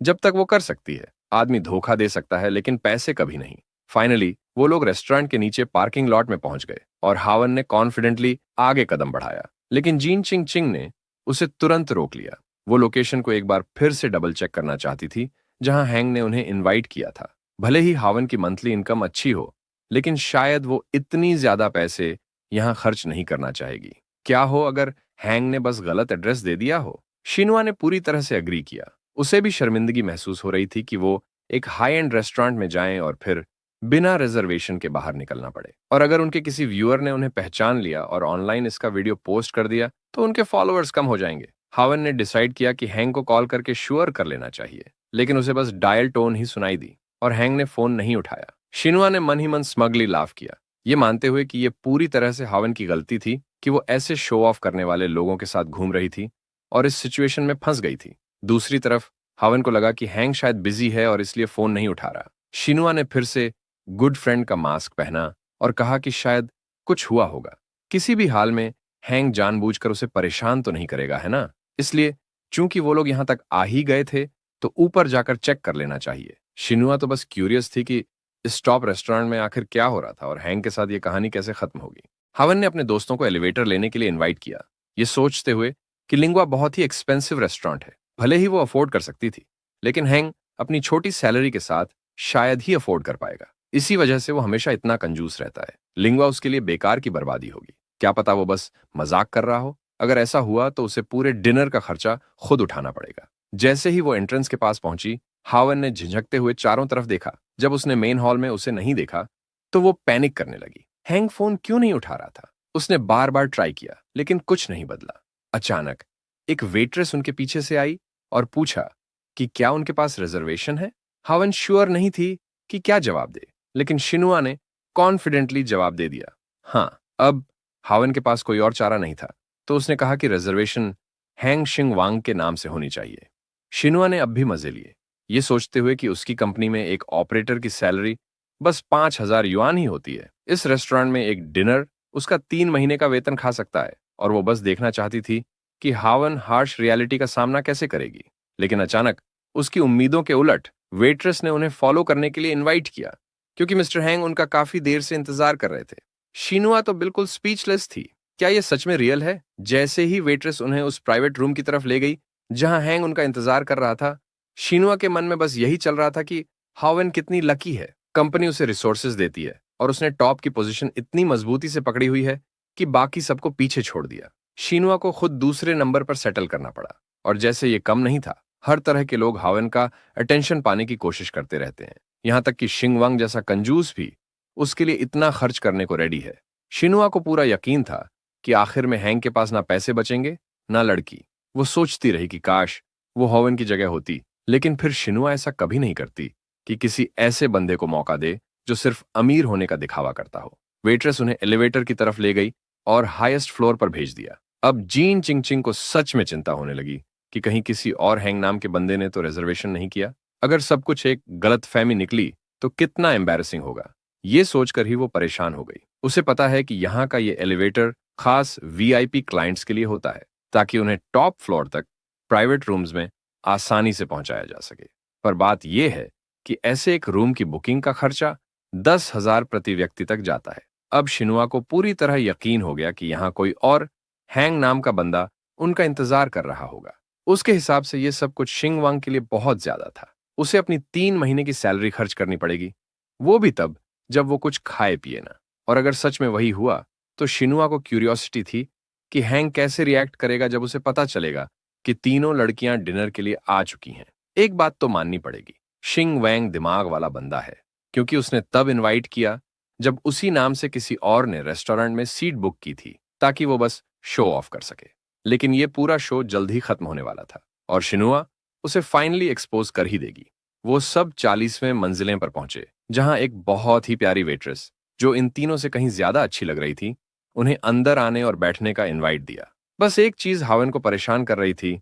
जब तक वो कर सकती है। आदमी धोखा दे सकता है लेकिन पैसे कभी नहीं। फाइनली वो लोग रेस्टोरेंट के नीचे पार्किंग लॉट में पहुंच गए और हावन ने कॉन्फिडेंटली आगे कदम बढ़ाया। लेकिन जीन चिंग चिंग ने उसे तुरंत रोक लिया। वो लोकेशन को एक बार फिर से डबल चेक करना चाहती थी जहां हैंग ने उन्हें इनवाइट किया था। भले ही हावन की मंथली इनकम अच्छी हो लेकिन शायद वो इतनी ज्यादा पैसे यहां खर्च नहीं करना चाहेगी। क्या हो अगर हैंग ने बस गलत एड्रेस दे दिया हो? शिनुआ ने पूरी तरह से अग्री किया। उसे भी शर्मिंदगी महसूस हो रही थी कि वो एक हाई एंड रेस्टोरेंट में जाएं और फिर बिना रिजर्वेशन के बाहर निकलना पड़े। और अगर उनके किसी व्यूअर ने उन्हें पहचान लिया और ऑनलाइन इसका वीडियो पोस्ट कर दिया तो उनके फॉलोअर्स कम हो जाएंगे। हावन ने डिसाइड किया कि हैंग को कॉल करके श्योर कर लेना चाहिए। लेकिन उसे बस डायल टोन ही सुनाई दी और हैंग ने फोन नहीं उठाया। शिनुआ ने मन ही मन स्मगली लाफ किया, ये मानते हुए कि ये पूरी तरह से हावन की गलती थी कि वो ऐसे शो ऑफ करने वाले लोगों के साथ घूम रही थी और इस सिचुएशन में फंस गई थी। दूसरी तरफ हावन को लगा कि हैंग शायद बिजी है और इसलिए फोन नहीं उठा रहा। शिनुआ ने फिर से गुड फ्रेंड का मास्क पहना और कहा कि शायद कुछ हुआ होगा। किसी भी हाल में हैंग जानबूझकर उसे परेशान तो नहीं करेगा, है ना? इसलिए चूंकि वो लोग यहां तक आ ही गए थे तो ऊपर जाकर चेक कर लेना चाहिए। शिनुआ तो बस क्यूरियस थी कि इस टॉप रेस्टोरेंट में आखिर क्या हो रहा था और हैंग के साथ ये कहानी कैसे खत्म होगी। हावन ने अपने दोस्तों को एलिवेटर लेने के लिए इनवाइट किया, ये सोचते हुए कि लिंगुआ बहुत ही एक्सपेंसिव रेस्टोरेंट है। भले ही वो अफोर्ड कर सकती थी लेकिन हैंग अपनी छोटी सैलरी के साथ शायद ही अफोर्ड कर पाएगा। इसी वजह से वो हमेशा इतना कंजूस रहता है। लिंगुआ उसके लिए बेकार की बर्बादी होगी। क्या पता वो बस मजाक कर रहा हो। अगर ऐसा हुआ तो उसे पूरे डिनर का खर्चा खुद उठाना पड़ेगा। जैसे ही वो एंट्रेंस के पास पहुंची, हावन ने झिझकते हुए चारों तरफ देखा। जब उसने मेन हॉल में उसे नहीं देखा तो वो पैनिक करने लगी। हैंग फोन क्यों नहीं उठा रहा था? उसने बार बार ट्राई किया लेकिन कुछ नहीं बदला। अचानक एक वेट्रेस उनके पीछे से आई और पूछा कि क्या उनके पास रिजर्वेशन है। हावन श्योर नहीं थी कि क्या जवाब दे, लेकिन शिनुआ ने कॉन्फिडेंटली जवाब दे दिया, हाँ। अब हावन के पास कोई और चारा नहीं था तो उसने कहा कि रिजर्वेशन हैंग शिंग वांग के नाम से होनी चाहिए। शिनुआ ने अब भी मजे लिए, ये सोचते हुए कि उसकी कंपनी में एक ऑपरेटर की सैलरी बस 5,000 युआन ही होती है। इस रेस्टोरेंट में एक डिनर उसका 3 महीने का वेतन खा सकता है और वो बस देखना चाहती थी कि हावन हार्श रियलिटी का सामना कैसे करेगी। लेकिन अचानक उसकी उम्मीदों के उलट वेट्रेस ने उन्हें फॉलो करने के लिए इनवाइट किया क्योंकि मिस्टर हैंग उनका काफी देर से इंतजार कर रहे थे। शिनुआ तो बिल्कुल स्पीचलेस थी। क्या ये सच में रियल है? जैसे ही वेट्रेस उन्हें उस प्राइवेट रूम की तरफ ले गई जहां हैंग उनका इंतजार कर रहा था, शिनुआ के मन में बस यही चल रहा था कि हावन कितनी लकी है। कंपनी उसे रिसोर्सेज देती है और उसने टॉप की पोजीशन इतनी मजबूती से पकड़ी हुई है कि बाकी सबको पीछे छोड़ दिया। शिनुआ को खुद दूसरे नंबर पर सेटल करना पड़ा और जैसे ये कम नहीं था, हर तरह के लोग हावन का अटेंशन पाने की कोशिश करते रहते हैं। यहां तक कि शिंग वांग जैसा कंजूस भी उसके लिए इतना खर्च करने को रेडी है। शिनुआ को पूरा यकीन था कि आखिर में हैंग के पास ना पैसे बचेंगे ना लड़की। वो सोचती रही कि काश वो हावन की जगह होती, लेकिन फिर शिनुआ ऐसा कभी नहीं करती कि किसी ऐसे बंदे को मौका दे जो सिर्फ अमीर होने का दिखावा करता हो। वेट्रेस उन्हें एलिवेटर की तरफ ले गई और हाईएस्ट फ्लोर पर भेज दिया। अब जीन चिंगचिंग को सच में चिंता होने लगी कि कहीं किसी और हैंग नाम के बंदे ने तो रिजर्वेशन नहीं किया। अगर सब कुछ एक गलतफहमी निकली तो कितना एम्बैरेसिंग होगा। ये सोचकर ही वो परेशान हो गई। उसे पता है कि यहाँ का ये एलिवेटर खास वीआईपी क्लाइंट्स के लिए होता है ताकि उन्हें टॉप फ्लोर तक प्राइवेट रूम्स में आसानी से पहुंचाया जा सके। पर बात यह है कि ऐसे एक रूम की बुकिंग का खर्चा 10,000 प्रति व्यक्ति तक जाता है। अब शिनुआ को पूरी तरह यकीन हो गया कि यहाँ कोई और हैंग नाम का बंदा उनका इंतजार कर रहा होगा। उसके हिसाब से यह सब कुछ शिंग वांग के लिए बहुत ज्यादा था। उसे अपनी 3 महीने की सैलरी खर्च करनी पड़ेगी, वो भी तब जब वो कुछ खाए पिए ना। और अगर सच में वही हुआ तो शिनुआ को क्यूरियोसिटी थी कि हैंग कैसे रिएक्ट करेगा जब उसे पता चलेगा कि तीनों लड़कियां डिनर के लिए आ चुकी हैं। एक बात तो माननी पड़ेगी, शिंग वैंग दिमाग वाला बंदा है, क्योंकि उसने तब इनवाइट किया जब उसी नाम से किसी और ने रेस्टोरेंट में सीट बुक की थी ताकि वो बस शो ऑफ कर सके। लेकिन ये पूरा शो जल्द ही खत्म होने वाला था और शिनुआ उसे फाइनली एक्सपोज कर ही देगी। वो सब 40वें मंजिलें पर पहुंचे, जहां एक बहुत ही प्यारी वेट्रेस जो इन तीनों से कहीं ज्यादा अच्छी लग रही थी, उन्हें अंदर आने और बैठने का इनवाइट दिया। बस एक चीज हावन को परेशान कर रही थी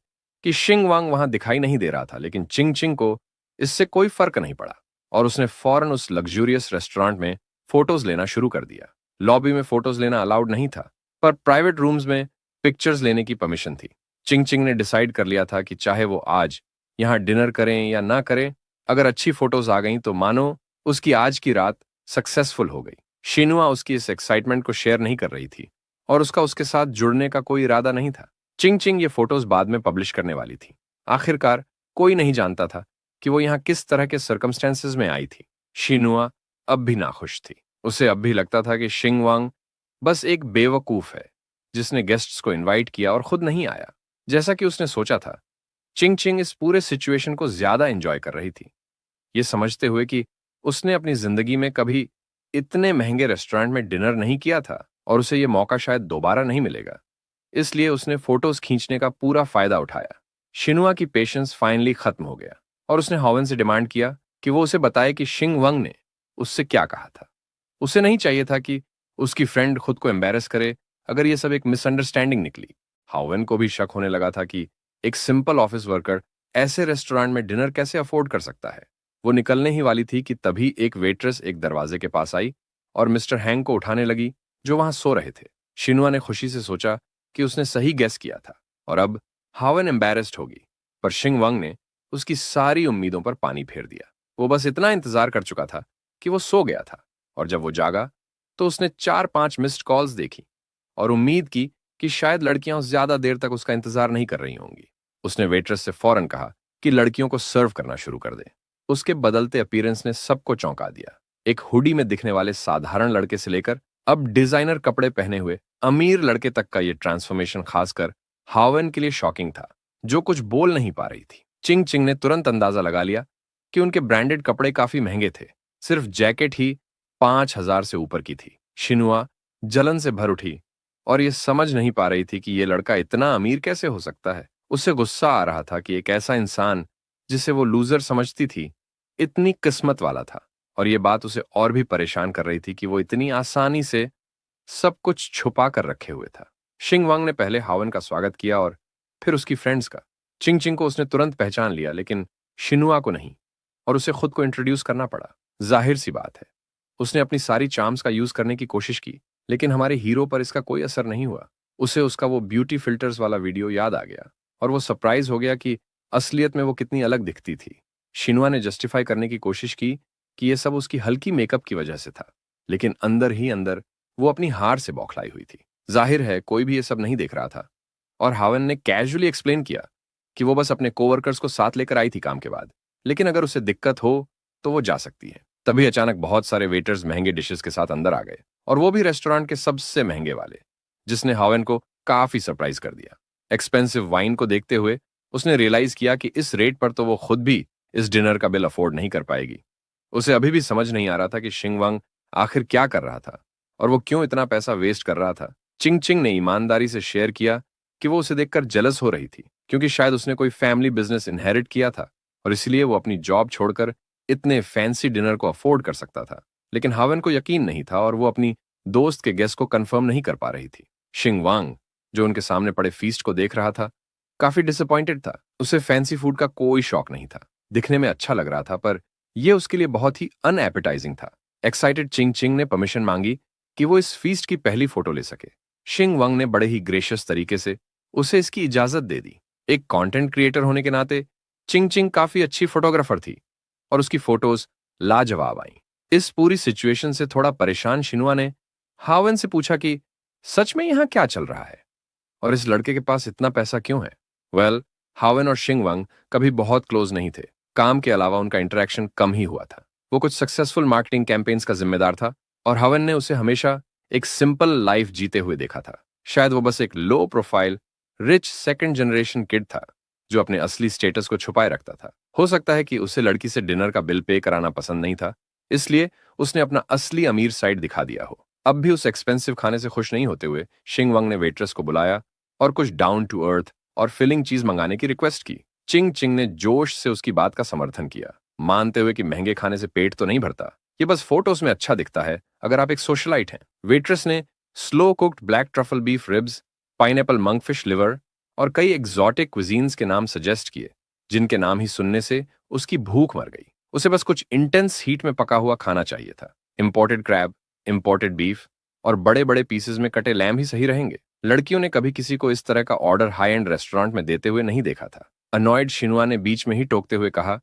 कि शिंग वांग वहां दिखाई नहीं दे रहा था, लेकिन चिंग चिंग को इससे कोई फर्क नहीं पड़ा और उसने फौरन उस लग्जूरियस रेस्टोरेंट में फोटोज लेना शुरू कर दिया। लॉबी में फोटोज लेना अलाउड नहीं था, पर प्राइवेट रूम्स में पिक्चर्स लेने की परमिशन थी। चिंग चिंग ने डिसाइड कर लिया था कि चाहे वो आज यहाँ डिनर करें या ना करें, अगर अच्छी फोटोज आ गईं तो मानो उसकी आज की रात सक्सेसफुल हो गई। शिनुआ उसकी इस एक्साइटमेंट को शेयर नहीं कर रही थी और उसका उसके साथ जुड़ने का कोई इरादा नहीं था। चिंग चिंग ये फोटोज बाद में पब्लिश करने वाली थी। आखिरकार कोई नहीं जानता था कि वो यहाँ किस तरह के सर्कमस्टेंसेस में आई थी। शिनुआ अब भी नाखुश थी। उसे अब भी लगता था कि शिंग वांग बस एक बेवकूफ है जिसने गेस्ट्स को इनवाइट किया और खुद नहीं आया जैसा कि उसने सोचा था। चिंग चिंग इस पूरे सिचुएशन को ज्यादा एंजॉय कर रही थी, ये समझते हुए कि उसने अपनी जिंदगी में कभी इतने महंगे रेस्टोरेंट में डिनर नहीं किया था और उसे ये मौका शायद दोबारा नहीं मिलेगा। इसलिए उसने फोटोज खींचने का पूरा फायदा उठाया। शिनुआ की पेशेंस फाइनली खत्म हो गया और उसने हॉवन से डिमांड किया कि वो उसे बताए कि शिंग वंग ने उससे क्या कहा था। उसे नहीं चाहिए था कि उसकी फ्रेंड खुद को एम्बैरेस करे अगर ये सब एक मिसअंडरस्टैंडिंग निकली। हावन को भी शक होने लगा था कि एक सिंपल ऑफिस वर्कर ऐसे रेस्टोरेंट में डिनर कैसे अफोर्ड कर सकता है। वो निकलने ही वाली थी कि तभी एक वेट्रेस एक दरवाजे के पास आई और मिस्टर हैंग को उठाने लगी जो वहां सो रहे थे। शिनुआ ने खुशी से सोचा कि उसने सही गेस किया था और अब हावन एम्बैरेस्ड होगी, पर शिंग वंग ने उसकी सारी उम्मीदों पर पानी फेर दिया। वो बस इतना इंतजार कर चुका था कि वो सो गया था और जब वो जागा तो उसने 4-5 मिस्ड कॉल्स देखी और उम्मीद की कि शायद लड़कियां ज्यादा देर तक उसका इंतजार नहीं कर रही होंगी। उसने वेट्रेस से फौरन कहा कि लड़कियों को सर्व करना शुरू कर दे। उसके बदलते अपीयरेंस ने सबको चौंका दिया। एक हुडी में दिखने वाले साधारण लड़के से लेकर अब डिजाइनर कपड़े पहने हुए अमीर लड़के तक का ये ट्रांसफॉर्मेशन खासकर हावन के लिए शॉकिंग था, जो कुछ बोल नहीं पा रही थी। चिंग चिंग ने तुरंत अंदाजा लगा लिया कि उनके ब्रांडेड कपड़े काफी महंगे थे। सिर्फ जैकेट ही 5,000 से ऊपर की थी। शिनुआ जलन से भर उठी और ये समझ नहीं पा रही थी कि ये लड़का इतना अमीर कैसे हो सकता है। उसे गुस्सा आ रहा था कि एक ऐसा इंसान जिसे वो लूजर समझती थी इतनी किस्मत वाला था, और ये बात उसे और भी परेशान कर रही थी कि वो इतनी आसानी से सब कुछ छुपा कर रखे हुए था। शिंग वांग ने पहले हावन का स्वागत किया और फिर उसकी फ्रेंड्स का। चिंग चिंग को उसने तुरंत पहचान लिया, लेकिन शिनुआ को नहीं, और उसे खुद को इंट्रोड्यूस करना पड़ा। जाहिर सी बात है, उसने अपनी सारी चार्म्स का यूज करने की कोशिश की, लेकिन हमारे हीरो पर इसका कोई असर नहीं हुआ। उसे उसका वो ब्यूटी फिल्टर्स वाला वीडियो याद आ गया और वो सरप्राइज हो गया कि असलियत में वो कितनी अलग दिखती थी। शिनुआ ने जस्टिफाई करने की कोशिश की कि ये सब उसकी हल्की मेकअप की वजह से था, लेकिन अंदर ही अंदर वो अपनी हार से बौखलाई हुई थी। जाहिर है कोई भी ये सब नहीं देख रहा था और हावन ने कैजुअली एक्सप्लेन किया कि वो बस अपने कोवर्कर्स को साथ लेकर आई थी काम के बाद, लेकिन अगर उसे दिक्कत हो तो वो जा सकती है। तभी अचानक बहुत सारे वेटर्स महंगे डिशेस के साथ अंदर आ गए, और वो भी रेस्टोरेंट के सबसे महंगे वाले, जिसने हावन को काफी सरप्राइज कर दिया। एक्सपेंसिव वाइन को देखते हुए उसने रियलाइज किया कि इस रेट पर तो वो खुद भी इस डिनर का बिल अफोर्ड नहीं कर पाएगी। उसे अभी भी समझ नहीं आ रहा था कि शिंग वांग आखिर क्या कर रहा था और वो क्यों इतना पैसा वेस्ट कर रहा था। चिंग चिंग ने ईमानदारी से शेयर किया कि वो उसे देखकर जेलस हो रही थी, क्योंकि शायद उसने कोई फैमिली बिजनेस इनहेरिट किया था और इसलिए वो अपनी जॉब छोड़कर इतने फैंसी डिनर को अफोर्ड कर सकता था। लेकिन हावन को यकीन नहीं था और वो अपनी दोस्त के गेस्ट को कंफर्म नहीं कर पा रही थी। शिंग वांग, जो उनके सामने पड़े फीस्ट को देख रहा था, काफी डिसअपॉइंटेड था। उसे फैंसी फूड का कोई शौक नहीं था। दिखने में अच्छा लग रहा था पर यह उसके लिए बहुत ही अनएपेटाइजिंग था। एक्साइटेड चिंग चिंग ने परमिशन मांगी कि वो इस फीस्ट की पहली फोटो ले सके। शिंग वांग ने बड़े ही ग्रेशियस तरीके से उसे इसकी इजाजत दे दी। एक कंटेंट क्रिएटर होने के नाते चिंग चिंग काफी अच्छी फोटोग्राफर थी और उसकी फोटोज लाजवाब आईं। इस पूरी सिचुएशन से थोड़ा परेशान शिनुआ ने हावन से पूछा कि सच में यहां क्या चल रहा है और इस लड़के के पास इतना पैसा क्यों है। वेल, हावन और शिंग वांग कभी बहुत क्लोज नहीं थे। काम के अलावा उनका इंटरेक्शन कम ही हुआ था। वो कुछ सक्सेसफुल मार्केटिंग कैंपेन्स का जिम्मेदार था और हावन ने उसे हमेशा एक सिंपल लाइफ जीते हुए देखा था। शायद वो बस एक low profile rich second generation kid था जो अपने असली स्टेटस को छुपाए रखता था। हो सकता है कि उसे लड़की से डिनर का बिल पे कराना पसंद नहीं था, इसलिए उसने अपना असली अमीर साइड दिखा दिया हो। अब भी उस एक्सपेंसिव खाने से खुश नहीं होते हुए शिंग वांग ने वेट्रेस को बुलाया और कुछ डाउन टू अर्थ और फिलिंग चीज मंगाने की रिक्वेस्ट की। चिंग चिंग ने जोश से उसकी बात का समर्थन किया, मानते हुए कि महंगे खाने से पेट तो नहीं भरता, ये बस फोटोज में अच्छा दिखता है अगर आप एक सोशलाइट हैं। वेट्रेस ने slow cooked black truffle beef ribs, pineapple monkfish liver और कई एग्जॉटिक क्विजीन्स के नाम सजेस्ट किए, जिनके नाम ही सुनने से उसकी भूख मर गई। उसे बस कुछ इंटेंस हीट में पका हुआ खाना चाहिए था। इंपोर्टेड क्रैब, इंपोर्टेड बीफ और बड़े बड़े पीसेस में कटे लैम ही सही रहेंगे। लड़कियों ने कभी किसी को इस तरह का ऑर्डर हाई एंड रेस्टोरेंट में देते हुए नहीं देखा था। अनॉयड शिनुआ ने बीच में ही टोकते हुए कहा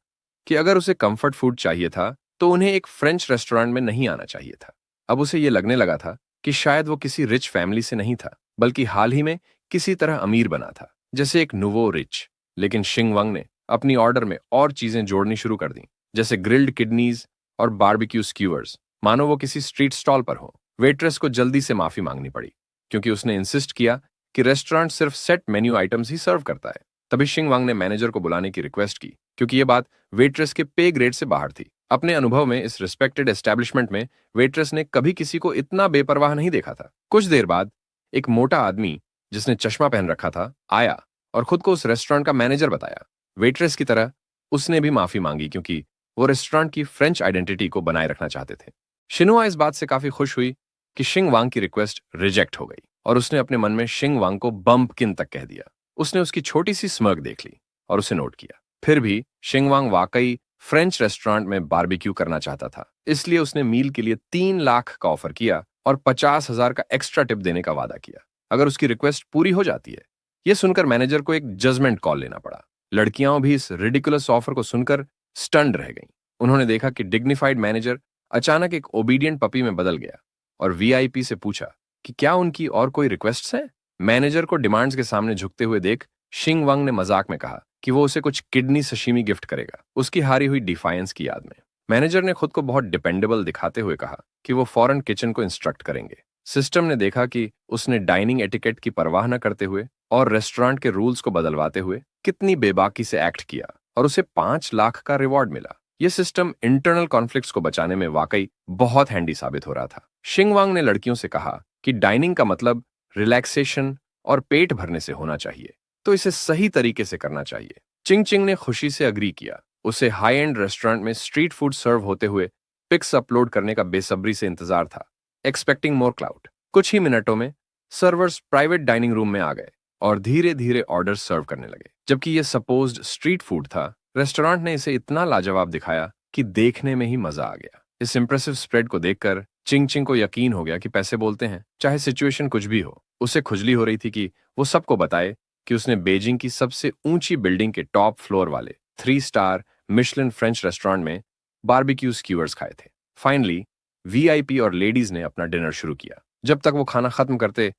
कि अगर उसे कंफर्ट फूड चाहिए था तो उन्हें एक फ्रेंच रेस्टोरेंट में नहीं आना चाहिए था। अब उसे यह लगने लगा था कि शायद वो किसी रिच फैमिली से नहीं था, बल्कि हाल ही में किसी तरह अमीर बना था, जैसे एक नुवो रिच। लेकिन शिंग वांग ने अपनी ऑर्डर में और चीजें जोड़नी शुरू कर दी, जैसे ग्रिल्ड किडनीज और बारबेक्यू स्क्यूअर्स, मानो वो किसी स्ट्रीट स्टॉल पर हो। वेट्रेस को जल्दी से माफी मांगनी पड़ी क्योंकि उसने इंसिस्ट किया कि रेस्टोरेंट सिर्फ सेट मेन्यू आइटम्स ही सर्व करता है। तभी शिंग वांग ने मैनेजर को बुलाने की रिक्वेस्ट की क्योंकि यह बात वेट्रेस के पे ग्रेड से बाहर थी। अपने अनुभव में इस रिस्पेक्टेड एस्टेब्लिशमेंट में वेट्रेस ने कभी किसी को इतना बेपरवाह नहीं देखा था। कुछ देर बाद एक मोटा आदमी जिसने चश्मा पहन रखा था आया और खुद को उस रेस्टोरेंट का मैनेजर बताया। वेट्रेस की तरह उसने भी माफी मांगी क्योंकि वो रेस्टोरेंट की फ्रेंच आइडेंटिटी को बनाए रखना चाहते थे। शिनुआ इस बात से काफी खुश हुई कि शिंग वांग की रिक्वेस्ट रिजेक्ट हो गई और उसने अपने मन में शिंग वांग को बम्पकिन तक कह दिया। उसने उसकी छोटी सी स्मर्क देख ली और उसे नोट किया। फिर भी शिंग वांग वाकई फ्रेंच रेस्टोरेंट में बारबेक्यू करना चाहता था, इसलिए उसने मील के लिए 3 लाख का ऑफर किया और 50,000 का एक्स्ट्रा टिप देने का वादा किया अगर उसकी रिक्वेस्ट पूरी हो जाती है। यह सुनकर मैनेजर को एक जजमेंट कॉल लेना पड़ा। लड़कियां भी इस रिडिकुलस ऑफर को सुनकर स्टन्ड रह गईं। उन्होंने देखा कि डिग्निफाइड मैनेजर अचानक एक ओबीडियंट पपी में बदल गया और वीआईपी से पूछा कि क्या उनकी और कोई रिक्वेस्ट्स हैं। मैनेजर को डिमांड्स के सामने झुकते हुए देख शिंग वांग ने मजाक में कहा कि वो उसे कुछ किडनी सशीमी गिफ्ट करेगा, उसकी हारी हुई डिफायंस की याद में। मैनेजर ने खुद को बहुत डिपेंडेबल दिखाते हुए कहा कि वो फॉरेन किचन को इंस्ट्रक्ट करेंगे। सिस्टम ने देखा कि उसने डाइनिंग एटिकेट की परवाह न करते हुए और रेस्टोरेंट के रूल्स को बदलवाते हुए कितनी बेबाकी से एक्ट किया और उसे 5 लाख का रिवॉर्ड मिला। यह सिस्टम इंटरनल कॉन्फ्लिक्ट्स को बचाने में वाकई बहुत हैंडी साबित हो रहा था। शिंग वांग ने लड़कियों से कहा कि डाइनिंग का मतलब रिलैक्सेशन और पेट भरने से होना चाहिए, तो इसे सही तरीके से करना चाहिए। चिंग चिंग ने खुशी से अग्री किया। उसे हाई एंड रेस्टोरेंट में स्ट्रीट फूड सर्व होते हुए पिक्स अपलोड करने का बेसब्री से इंतजार था, एक्सपेक्टिंग मोर क्लाउड। कुछ ही मिनटों में सर्वर्स प्राइवेट डाइनिंग रूम में आ गए और धीरे धीरे ऑर्डर सर्व करने लगे। जबकि यह सपोज्ड स्ट्रीट फूड था, रेस्टोरेंट ने इसे इतना लाजवाब दिखाया कि देखने में ही मजा आ गया। इस इंप्रेसिव स्प्रेड को देखकर चिंग चिंग को यकीन हो गया कि पैसे बोलते हैं, चाहे सिचुएशन कुछ भी हो। उसे खुजली हो रही थी कि वो सबको बताए कि उसने बीजिंग की सबसे ऊंची बिल्डिंग के टॉप फ्लोर वाले 3 स्टार मिशेलिन फ्रेंच रेस्टोरेंट में बारबेक्यू स्क्यूअर्स खाए थे। फाइनली वीआईपी और लेडीज ने अपना डिनर शुरू किया। जब तक वो खाना खत्म करते,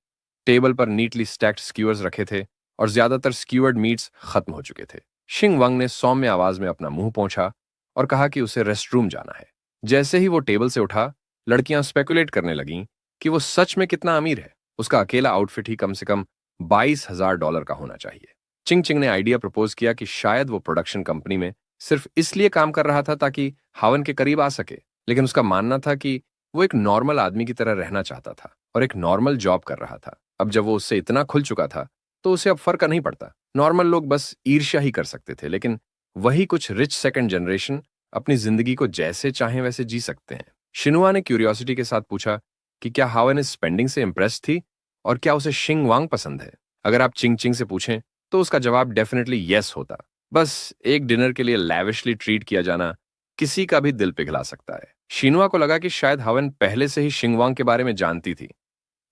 टेबल पर नीटली स्टैक्ड स्क्यूअर्स रखे थे और ज्यादातर स्क्यूअर्ड मीट्स खत्म हो चुके थे। शिंग वांग ने सौम्य आवाज में अपना मुंह पोंछा और कहा कि उसे रेस्टरूम जाना है। जैसे ही वो टेबल से उठा, लड़कियां स्पेकुलेट करने लगीं कि वो सच में कितना अमीर है। उसका अकेला आउटफिट ही कम से कम $22,000 का होना चाहिए। चिंग चिंग ने आइडिया प्रपोज किया कि शायद वो प्रोडक्शन कंपनी में सिर्फ इसलिए काम कर रहा था ताकि हावन के करीब आ सके, लेकिन उसका मानना था कि वो एक नॉर्मल आदमी की तरह रहना चाहता था और एक नॉर्मल जॉब कर रहा था। अब जब वो उससे इतना खुल चुका था तो उसे अब फर्क नहीं पड़ता। नॉर्मल लोग बस ईर्ष्या ही कर सकते थे, लेकिन वही कुछ रिच सेकंड जनरेशन अपनी जिंदगी को जैसे चाहें वैसे जी सकते हैं। शिनुआ ने क्यूरियोसिटी के साथ पूछा कि क्या हावन इस स्पेंडिंग से इम्प्रेस थी और क्या उसे शिंग वांग पसंद है। अगर आप चिंग चिंग से पूछें तो उसका जवाब डेफिनेटली यस होता। बस एक डिनर के लिए लैविशली ट्रीट किया जाना किसी का भी दिल पिघला सकता है। शिनुआ को लगा कि शायद हावन पहले से ही शिंग वांग के बारे में जानती थी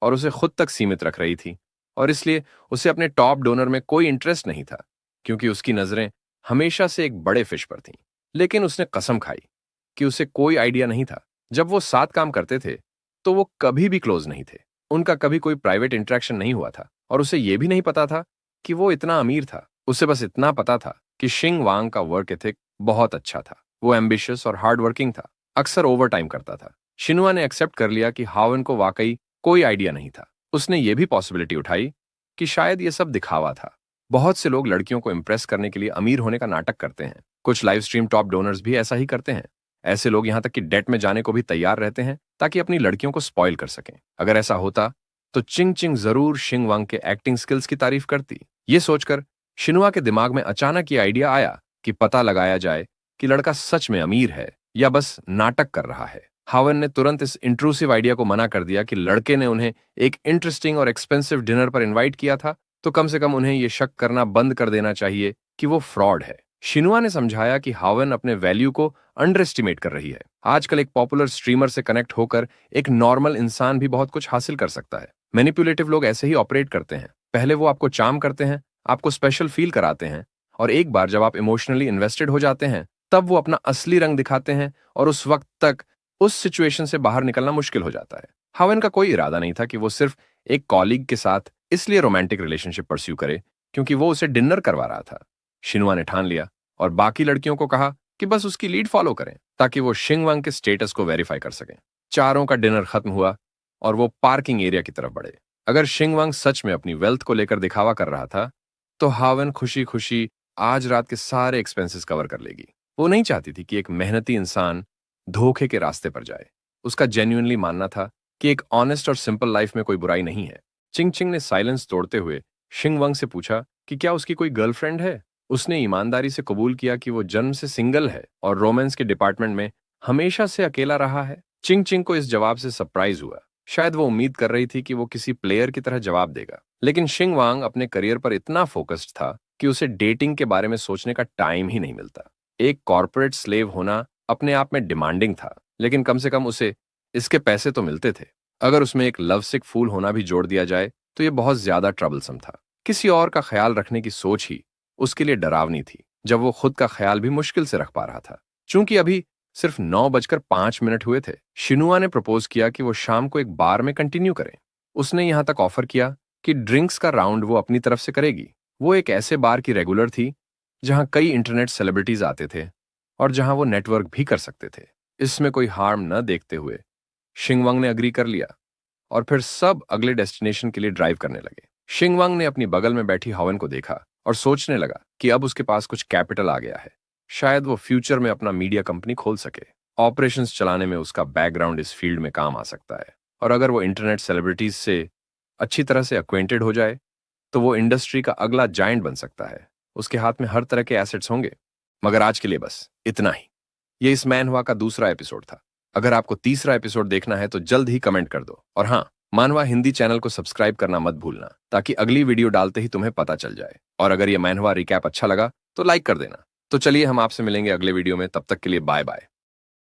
और उसे खुद तक सीमित रख रही थी, और इसलिए उसे अपने टॉप डोनर में कोई इंटरेस्ट नहीं था, क्योंकि उसकी नजरें हमेशा से एक बड़े फिश पर थीं। लेकिन उसने कसम खाई कि उसे कोई आइडिया नहीं था। जब वो साथ काम करते थे तो वो कभी भी क्लोज नहीं थे। उनका कभी कोई प्राइवेट इंटरेक्शन नहीं हुआ था और उसे यह भी नहीं पता था कि वो इतना अमीर था। उसे बस इतना पता था कि शिंग वांग का वर्क एथिक बहुत अच्छा था। वो एम्बिशियस और हार्ड वर्किंग था, अक्सर ओवर टाइम करता था। शिनुआ ने एक्सेप्ट कर लिया कि हावन को वाकई कोई आइडिया नहीं था। उसने ये भी पॉसिबिलिटी उठाई कि शायद ये सब दिखावा था। बहुत से लोग लड़कियों को इंप्रेस करने के लिए अमीर होने का नाटक करते हैं। कुछ लाइव स्ट्रीम टॉप डोनर्स भी ऐसा ही करते हैं। ऐसे लोग यहां तक कि डेट में जाने को भी तैयार रहते हैं ताकि अपनी लड़कियों को स्पॉइल कर सकें। अगर ऐसा होता तो चिंग चिंग जरूर शिंग वांग के एक्टिंग स्किल्स की तारीफ करती। ये सोचकर शिनुआ के दिमाग में अचानक ये आइडिया आया कि पता लगाया जाए कि लड़का सच में अमीर है या बस नाटक कर रहा है। हावन ने तुरंत इस इंट्रूसिव आइडिया को मना कर दिया कि लड़के ने उन्हें एक इंटरेस्टिंग और एक्सपेंसिव डिनर पर इनवाइट किया था, तो कम से कम उन्हें यह शक करना बंद कर देना चाहिए कि वो फ्रॉड है। शिनुआ ने समझाया कि हावन अपने वैल्यू को अंडर एस्टिमेट कर रही है। आजकल एक पॉपुलर स्ट्रीमर से कनेक्ट होकर एक नॉर्मल इंसान भी बहुत कुछ हासिल कर सकता है। मैनिपुलेटिव लोग ऐसे ही ऑपरेट करते हैं। पहले वो आपको चार्म करते हैं, आपको स्पेशल फील कराते हैं, और एक बार जब आप इमोशनली इन्वेस्टेड हो जाते हैं तब वो अपना असली रंग दिखाते हैं, और उस वक्त तक उस सिचुएशन से बाहर निकलना मुश्किल हो जाता है। हावन का कोई इरादा नहीं था कि वो सिर्फ एक कॉलीग के साथ इसलिए रोमांटिक रिलेशनशिप परस्यू करे क्योंकि वो उसे डिनर करवा रहा था। शिनुआ ने ठान लिया और बाकी लड़कियों को कहा कि बस उसकी लीड फॉलो करें ताकि वो शिंग वांग के स्टेटस को वेरीफाई कर सकें। चारों का डिनर खत्म हुआ और वो पार्किंग एरिया की तरफ बढ़े। अगर शिंग वांग सच में अपनी वेल्थ को लेकर दिखावा कर रहा था तो हावन खुशी खुशी आज रात के सारे एक्सपेंसेस कवर कर लेगी। वो नहीं चाहती थी कि एक मेहनती इंसान धोखे के रास्ते पर जाए। उसका जेन्युइनली मानना था कि एक ऑनेस्ट और सिंपल लाइफ में कोई बुराई नहीं है। चिंग चिंग ने साइलेंस तोड़ते हुए शिंग वांग से पूछा कि क्या उसकी कोई गर्लफ्रेंड है। उसने ईमानदारी से कबूल किया कि वो जन्म से सिंगल है और रोमांस के डिपार्टमेंट में हमेशा से अकेला रहा है। चिंग चिंग को इस जवाब से सरप्राइज हुआ। शायद वो उम्मीद कर रही थी कि वो किसी प्लेयर की तरह जवाब देगा, लेकिन शिंग वांग अपने करियर पर इतना फोकस्ड था कि उसे डेटिंग के बारे में सोचने का टाइम ही नहीं मिलता। एक कॉर्पोरेट स्लेव होना अपने आप में डिमांडिंग था, लेकिन कम से कम उसे इसके पैसे तो मिलते थे। अगर उसमें एक लव सिक फूल होना भी जोड़ दिया जाए तो यह बहुत ज्यादा ट्रबलसम था। किसी और का ख्याल रखने की सोच ही उसके लिए डरावनी थी, जब वो खुद का ख्याल भी मुश्किल से रख पा रहा था। चूंकि अभी सिर्फ 9:05 हुए थे, शिनुआ ने प्रपोज किया कि वो शाम को एक बार में कंटिन्यू करें। उसने यहां तक ऑफर किया कि ड्रिंक्स का राउंड वो अपनी तरफ से करेगी। वो एक ऐसे बार की रेगुलर थी जहां कई इंटरनेट सेलिब्रिटीज आते थे और जहां वो नेटवर्क भी कर सकते थे। इसमें कोई हार्म न देखते हुए शिंग वांग ने अग्री कर लिया और फिर सब अगले डेस्टिनेशन के लिए ड्राइव करने लगे। शिंग वांग ने अपनी बगल में बैठी हावन को देखा और सोचने लगा कि अब उसके पास कुछ कैपिटल आ गया है। शायद वो फ्यूचर में अपना मीडिया कंपनी खोल सके। ऑपरेशंस चलाने में उसका बैकग्राउंड इस फील्ड में काम आ सकता है, और अगर वो इंटरनेट सेलिब्रिटीज से अच्छी तरह से अक्वेंटेड हो जाए तो वो इंडस्ट्री का अगला जायंट बन सकता है। उसके हाथ में हर तरह के एसेट्स होंगे। मगर आज के लिए बस इतना ही। ये इस मैनहवा का दूसरा एपिसोड था। अगर आपको तीसरा एपिसोड देखना है तो जल्द ही कमेंट कर दो, और हाँ, मानवा हिंदी चैनल को सब्सक्राइब करना मत भूलना ताकि अगली वीडियो डालते ही तुम्हें पता चल जाए। और अगर ये मैनहवा रिकैप अच्छा लगा तो लाइक कर देना। तो चलिए हम आपसे मिलेंगे अगले वीडियो में। तब तक के लिए बाय बाय।